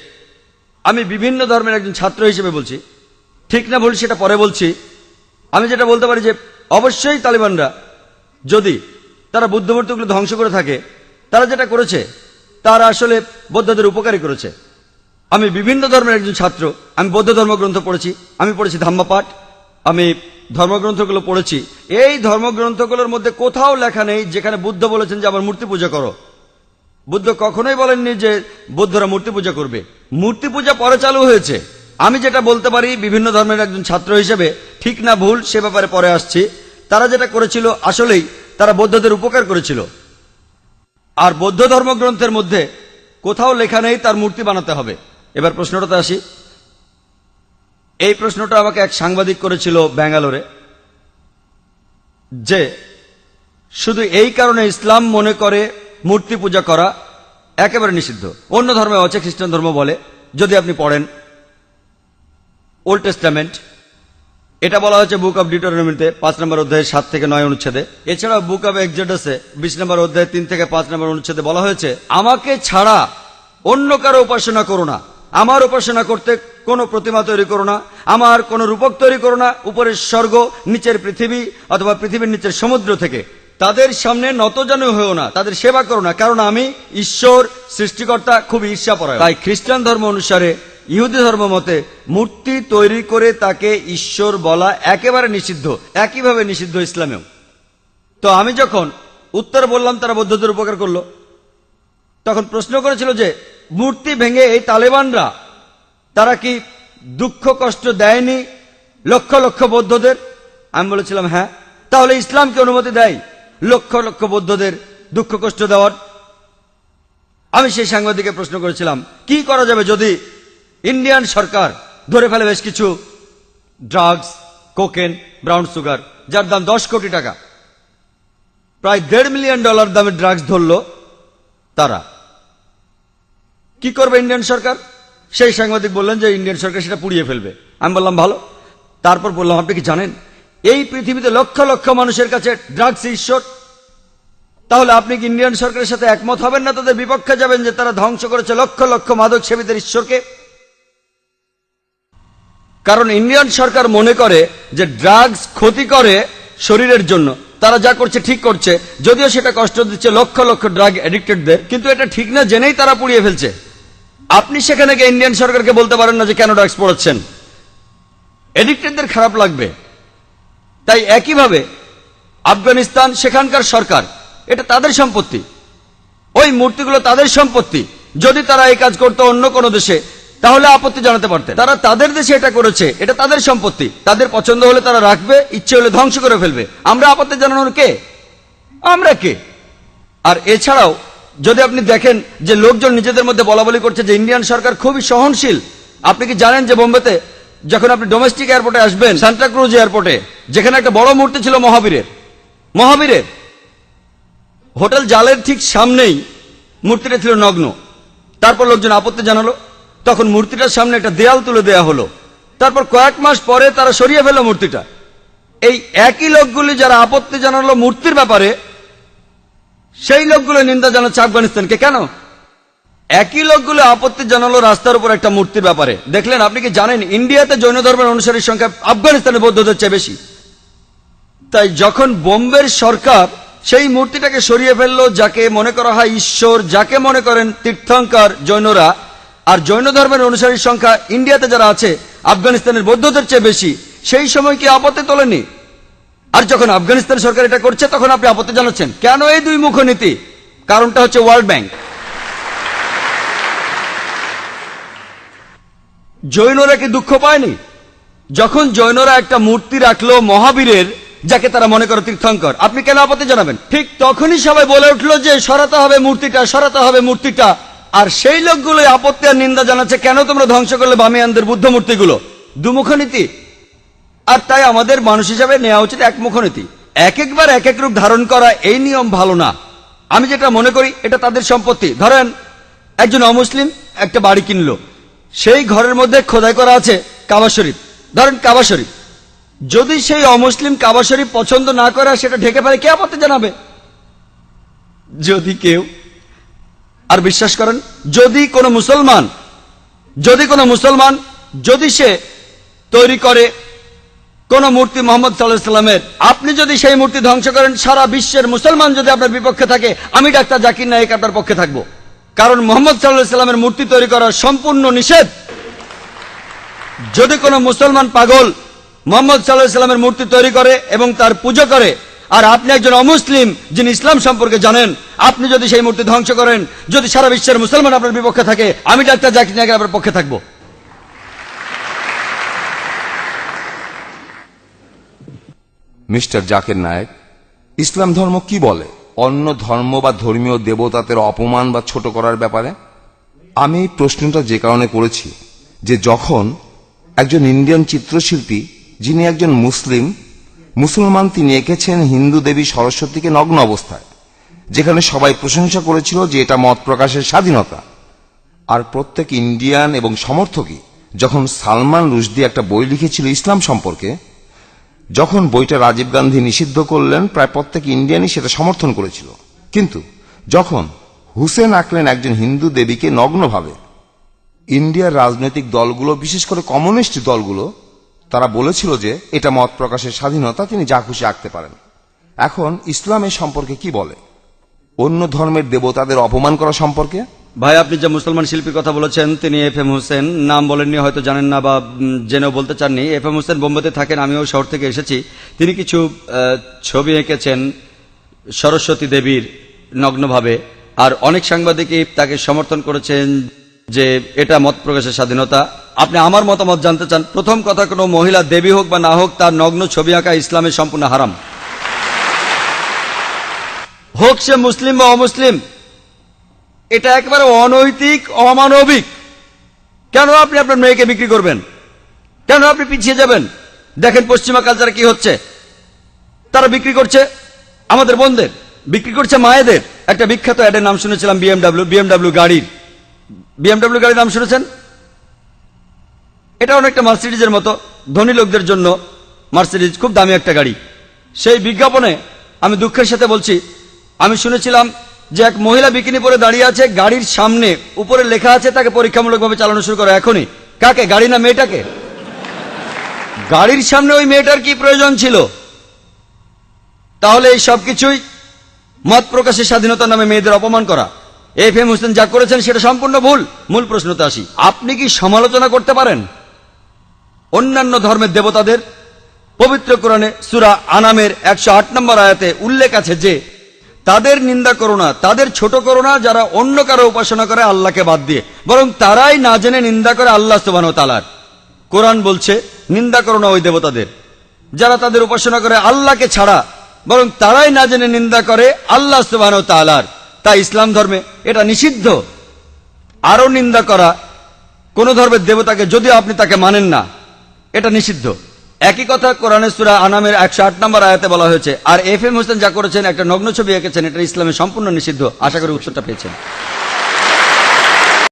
আমি বিভিন্ন ধর্মের একজন ছাত্র হিসেবে বলছি, ঠিক না ভুল সেটা পরে বলছি। আমি যেটা বলতে পারি যে অবশ্যই তালিবানরা যদি তারা বুদ্ধমূর্তিগুলো ধ্বংস করে থাকে, তারা যেটা করেছে তারা আসলে বৌদ্ধদের উপকারী করেছে। আমি বিভিন্ন ধর্মের একজন ছাত্র, আমি বৌদ্ধ ধর্মগ্রন্থ পড়েছি, আমি পড়েছি ধাম্মাপাঠ, আমি ধর্মগ্রন্থগুলো পড়েছি। এই ধর্মগ্রন্থগুলোর মধ্যে কোথাও লেখা নেই যেখানে বুদ্ধ বলেছেন যে আমার মূর্তি পূজা করো। বুদ্ধ কখনোই বলেননি যে বৌদ্ধরা মূর্তি পূজা করবে। মূর্তি পূজা পরে চালু হয়েছে। আমি যেটা বলতে পারি বিভিন্ন ধর্মের একজন ছাত্র হিসেবে, ঠিক না ভুল সে ব্যাপারে পরে আসছি। তারা যেটা করেছিল আসলেই তারা বৌদ্ধদের উপকার করেছিল। আর বৌদ্ধ ধর্মগ্রন্থের মধ্যে কোথাও লেখা নেই তার মূর্তি বানাতে হবে। এবার প্রশ্নটাতে আসি। এই প্রশ্নটা আমাকে এক সাংবাদিক করেছিল ব্যাঙ্গালোরে, যে শুধু এই কারণে ইসলাম মনে করে মূর্তি পূজা করা একেবারে নিষিদ্ধ, অন্য ধর্মে আছে, খ্রিস্টান ধর্ম বলে। যদি আপনি পড়েন ওল্ড টেস্টামেন্ট, এটা বলা হয়েছে বুক অব ডিউটেরোনমিতে 5 নম্বর অধ্যায়ে 7 থেকে 9 অনুচ্ছেদে। এছাড়া বুক অব এক্সোডাসে 20 নম্বর অধ্যায়ে 3 থেকে 5 নম্বর অনুচ্ছেদে বলা হয়েছে আমাকে ছাড়া অন্য কারো উপাসনা করো না। আমার উপাসনা করতে কোনো প্রতিমা তৈরি করো না, আমার কোনো রূপক তৈরি করো না, উপরের স্বর্গ নিচের পৃথিবী অথবা পৃথিবীর নিচের সমুদ্র থেকে। তাদের সামনে নতজানু হয়েও না, তাদের সেবা করো না, কারণ আমি ঈশ্বর সৃষ্টিকর্তা খুব ঈর্ষাপরায়ণ। তাই খ্রিস্টান ধর্ম অনুসারে, ইহুদি ধর্ম মতে মূর্তি তৈরি করে তাকে ঈশ্বর বলা একেবারে নিষিদ্ধ, একইভাবে নিষিদ্ধ ইসলামেও। তো আমি যখন উত্তর বললাম তারা বৌদ্ধদের উপকার করলো, তখন প্রশ্ন করেছিল যে মূর্তি ভেঙে এই তালেবানরা তারা কি দুঃখ কষ্ট দেয়নি লক্ষ লক্ষ বৌদ্ধদের? আমি বলেছিলাম হ্যাঁ। তাহলে ইসলাম কি অনুমতি দেয় লক্ষ লক্ষ বৌদ্ধদের দুঃখ কষ্ট দেওয়ার? আমি সেই সাংবাদিককে প্রশ্ন করেছিলাম কি করা যাবে যদি ইন্ডিয়ান সরকার ধরে ফেলে বেশ কিছু ড্রাগস, কোকেন, ব্রাউন সুগার, যার দাম 10 কোটি টাকা, প্রায় $1.5 মিলিয়ন দামের ড্রাগস ধরলো, তারা কি করবে ইন্ডিয়ান সরকার? সেই সাংবাদিক বললেন যে ইন্ডিয়ান সরকার সেটা পুড়িয়ে ফেলবে। আমি বললাম ভালো। তারপর বললাম আপনি কি জানেন এই পৃথিবীতে লক্ষ লক্ষ মানুষের কাছে ড্রাগস ঈশ্বর? তাহলে আপনি কি ইন্ডিয়ান সরকারের সাথে একমত হবেন না, তাদের বিপক্ষে যাবেন যে তারা ধ্বংস করেছে লক্ষ লক্ষ মাদক সেবীদের ঈশ্বরকে? কারণ ইন্ডিয়ান সরকার মনে করে যে ড্রাগস ক্ষতি করে শরীরের জন্য, তারা যা করছে ঠিক করছে, যদিও সেটা কষ্ট দিচ্ছে লক্ষ লক্ষ ড্রাগ এডিক্টেডদের, কিন্তু এটা ঠিক না জেনেই তারা পুড়িয়ে ফেলছে। আপনি সেখানে গিয়ে ইন্ডিয়ান সরকারকে বলতে পারেন না যে কেন ড্রাগস পড়াচ্ছেন, এডিক্টেডদের খারাপ লাগবে। তাই একইভাবে আফগানিস্তান, সেখানকার সরকার, এটা তাদের সম্পত্তি, ওই মূর্তিগুলো তাদের সম্পত্তি। যদি তারা এই কাজ করতো অন্য কোনো দেশে তাহলে আপত্তি জানাতে পারতেন। তারা তাদের দেশে এটা করেছে, এটা তাদের সম্পত্তি, তাদের পছন্দ হলে তারা রাখবে, ইচ্ছে হলে ধ্বংস করে ফেলবে। আমরা আপত্তি জানানোর কে? আমরা কে? আর এছাড়াও যদি আপনি দেখেন যে লোকজন নিজেদের মধ্যে বলাবলি করছে যে ইন্ডিয়ান সরকার খুবই সহনশীল। আপনি কি জানেন যে বোম্বেতে যখন আপনি ডোমেস্টিক এয়ারপোর্টে আসবেন, সান্টা ক্রুজ এয়ারপোর্টে, যেখানে একটা বড় মূর্তি ছিল মহাবীরের হোটেল জালের ঠিক সামনেই মূর্তিটা ছিল নগ্ন। তারপর লোকজন আপত্তি জানালো, তখন মূর্তিটার সামনে একটা দেয়াল তুলে দেয়া হলো। তারপর কয়েক মাস পরে তারা সরিয়ে ফেললো মূর্তিটা। এই একই লোকগুলি যারা আপত্তি জানালো মূর্তির ব্যাপারে, সেই লোকগুলো নিন্দা জানাচ্ছে আফগানিস্তানকে। কেন? একই লোকগুলো আপত্তি জানালো রাস্তার উপর একটা মূর্তির ব্যাপারে। দেখলেন? আপনি কি জানেন ইন্ডিয়াতে জৈন ধর্মের অনুসারীর সংখ্যা আফগানিস্তানের বৌদ্ধদের চেয়ে বেশি? তাই যখন বোম্বের সরকার সেই মূর্তিটাকে সরিয়ে ফেললো, যাকে মনে করা হয় ঈশ্বর, যাকে মনে করেন তীর্থঙ্কর জৈনরা, আর জৈন ধর্মের অনুসারীর সংখ্যা ইন্ডিয়াতে যারা আছে আফগানিস্তানের বৌদ্ধদের চেয়ে বেশি, সেই সময় কি আপত্তি তোলেনি? আর যখন আফগানিস্তান সরকার এটা করছে তখন আপনি আপত্তি জানাচ্ছেন কেন? এই দুই মুখ নীতি। কারণটা হচ্ছে ওয়ার্ল্ড ব্যাংক। জৈনরা কি দুঃখ পায়নি যখন জৈনরা একটা মূর্তি রাখলো মহাবীরের, যাকে তারা মনে করে তীর্থঙ্কর? আপনি কেন আপত্তি জানাবেন? ঠিক তখনই সবাই বলে উঠলো যে সরাতে হবে মূর্তিটা, সরাতে হবে মূর্তিটা। আর সেই লোকগুলো আপত্তি আর নিন্দা জানাচ্ছে কেন তোমরা ধ্বংস করলে বামিয়ানদের বুদ্ধ মূর্তিগুলো? দুমুখ নীতি। আর তাই আমাদের মানুষ হিসাবে নেওয়া উচিত একমুখ নীতি। এক একবার এক এক রূপ ধারণ করা, এই নিয়ম ভালো না। আমি যেটা মনে করি এটা তাদের সম্পত্তি। ধরেন একজন অমুসলিম একটা বাড়ি কিনলো, সেই ঘরের মধ্যে খোদাই করা আছে কাবা শরীফ, ধরেন কাবা শরীফ। যদি সেই অমুসলিম কাবা শরীফ পছন্দ না করে সেটা ঢেকে ফেলে, কে আপত্তি জানাবে? যদি কেউ, আর বিশ্বাস করেন যদি কোনো মুসলমান যদি সে তৈরি করে কোন মূর্তি মোহাম্মদ সাল্লাল্লাহু আলাইহি সাল্লামের, আপনি যদি সেই মূর্তি ধ্বংস করেন, সারা বিশ্বের মুসলমান যদি আপনার বিপক্ষে থাকে, আমি ডাক্তার জাকির নায়েক আপনার পক্ষে থাকবো। কারণ মোহাম্মদ সাল্লাল্লাহু আলাইহি সাল্লামের মূর্তি তৈরি করা সম্পূর্ণ নিষেধ। যদি কোনো মুসলমান পাগল মোহাম্মদ সাল্লাল্লাহু আলাইহি সাল্লামের মূর্তি তৈরি করে এবং তার পুজো করে, আর আপনি একজন অমুসলিম যিনি ইসলাম সম্পর্কে জানেন, আপনি যদি সেই মূর্তি ধ্বংস করেন, যদি সারা বিশ্বের মুসলমান আপনার বিপক্ষে থাকে, আমি ডাক্তার জাকির নায়েক আপনার পক্ষে থাকবো। মিস্টার জাকির নায়েক, ইসলাম ধর্ম কি বলে অন্য ধর্ম বা ধর্মীয় দেবতাদের অপমান বা ছোট করার ব্যাপারে? আমি এই প্রশ্নটা যে কারণে করেছি যে যখন একজন ইন্ডিয়ান চিত্রশিল্পী, যিনি একজন মুসলমান, তিনি এঁকেছেন হিন্দু দেবী সরস্বতীকে নগ্ন অবস্থায়, যেখানে সবাই প্রশংসা করেছিল যে এটা মত প্রকাশের স্বাধীনতা। আর প্রত্যেক ইন্ডিয়ান এবং সমর্থকই যখন সালমান রুশদি একটা বই লিখেছিল ইসলাম সম্পর্কে, যখন বইটা রাজীব গান্ধী নিষিদ্ধ করলেন, প্রায় প্রত্যেক ইন্ডিয়ানই সেটা সমর্থন করেছিল। কিন্তু যখন হুসেন আঁকলেন একজন হিন্দু দেবীকে নগ্নভাবে, ইন্ডিয়ার রাজনৈতিক দলগুলো, বিশেষ করে কমিউনিস্ট দলগুলো, তারা বলেছিল যে এটা মত প্রকাশের স্বাধীনতা, তিনি যা খুশি আঁকতে পারেন। এখন ইসলাম এই সম্পর্কে কি বলে? অন্য ধর্মের দেবতাদের অপমান করা সম্পর্কে? ভাই, আপনি যে মুসলমান শিল্পীর কথা বলেছেন তিনি FM হোসেন, নাম বলেননি, হয়তো জানেন না বা জেনেও বলতে চাননি। FM হোসেন বোম্বেতে থাকেন, আমিও শহর থেকে এসেছি। তিনি কিছু ছবি এঁকেছেন সরস্বতী দেবীর নগ্নভাবে, আর অনেক সাংবাদিকই তাকে সমর্থন করেছেন যে এটা মত প্রকাশের স্বাধীনতা। আপনি আমার মতামত জানতে চান? প্রথম কথা, কোনো মহিলা দেবী হোক বা না হোক, তার নগ্ন ছবি আঁকা ইসলামে সম্পূর্ণ হারাম, হোক সে মুসলিম বা অমুসলিম। এটা একেবারে অনৈতিক, অমানবিক। কেন আপনি আপনার মেয়েকে বিক্রি করবেন? কেন আপনি পিছিয়ে যাবেন? দেখেন পশ্চিমা কালচারে কি হচ্ছে। তারা বিক্রি করছে আমাদের বোনদের, বিক্রি করছে মায়েদের। একটা বিখ্যাত অ্যাডের নাম শুনেছিলাম, বিএমডাব্লিউ গাড়ির। বিএমডাব্লিউ গাড়ির নাম শুনেছেন? এটা অনেকটা মার্সিডিজের মতো, ধনী লোকদের জন্য মার্সিডিজ খুব দামি একটা গাড়ি। সেই বিজ্ঞাপনে আমি দুঃখের সাথে বলছি, আমি শুনেছিলাম যে এক মহিলা বিকিনি পরে দাঁড়িয়ে আছে, গাড়ির সামনে উপরে লেখা আছে তাকে পরীক্ষামূলকভাবে চালানো শুরু করো এখনই। কাকে? গাড়ি না মেয়েটাকে? গাড়ির সামনে ওই মেয়েটার কি প্রয়োজন ছিল? তাহলে এই সবকিছুই মত প্রকাশের স্বাধীনতার নামে মেয়েদের অপমান করা। FM হোসেন যা করেছেন সেটা সম্পূর্ণ ভুল। মূল প্রশ্নতে আসি, আপনি কি সমালোচনা করতে পারেন অন্যান্য ধর্মের দেবতাদের? পবিত্র কোরআনে সূরা আনামের 108 নম্বর আয়াতে উল্লেখ আছে যে তাদের নিন্দা করো না, তাদের ছোট করো না যারা অন্য কারো উপাসনা করে আল্লাহকে বাদ দিয়ে, বরং তারাই না জেনে নিন্দা করে আল্লাহ সুবহানাহু ওয়া তাআলার। কোরআন বলছে নিন্দা করো না ওই দেবতাদের যারা তাদের উপাসনা করে আল্লাহকে ছাড়া, বরং তারাই না জেনে নিন্দা করে আল্লাহ সুবহানাহু ওয়া তাআলার। তাই ইসলাম ধর্মে এটা নিষিদ্ধ আরো নিন্দা করা কোন ধর্মের দেবতাকে, যদিও আপনি তাকে মানেন না, এটা নিষিদ্ধ। একই কথা কোরআনের সূরা আনামের 108 নম্বর আয়াতে বলা হয়েছে। আর FM হোসেন যা করেছেন, একটা নগ্ন ছবি এঁকেছেন, এটা ইসলামে সম্পূর্ণ নিষিদ্ধ। আশা করি উত্তরটা পেয়েছেন।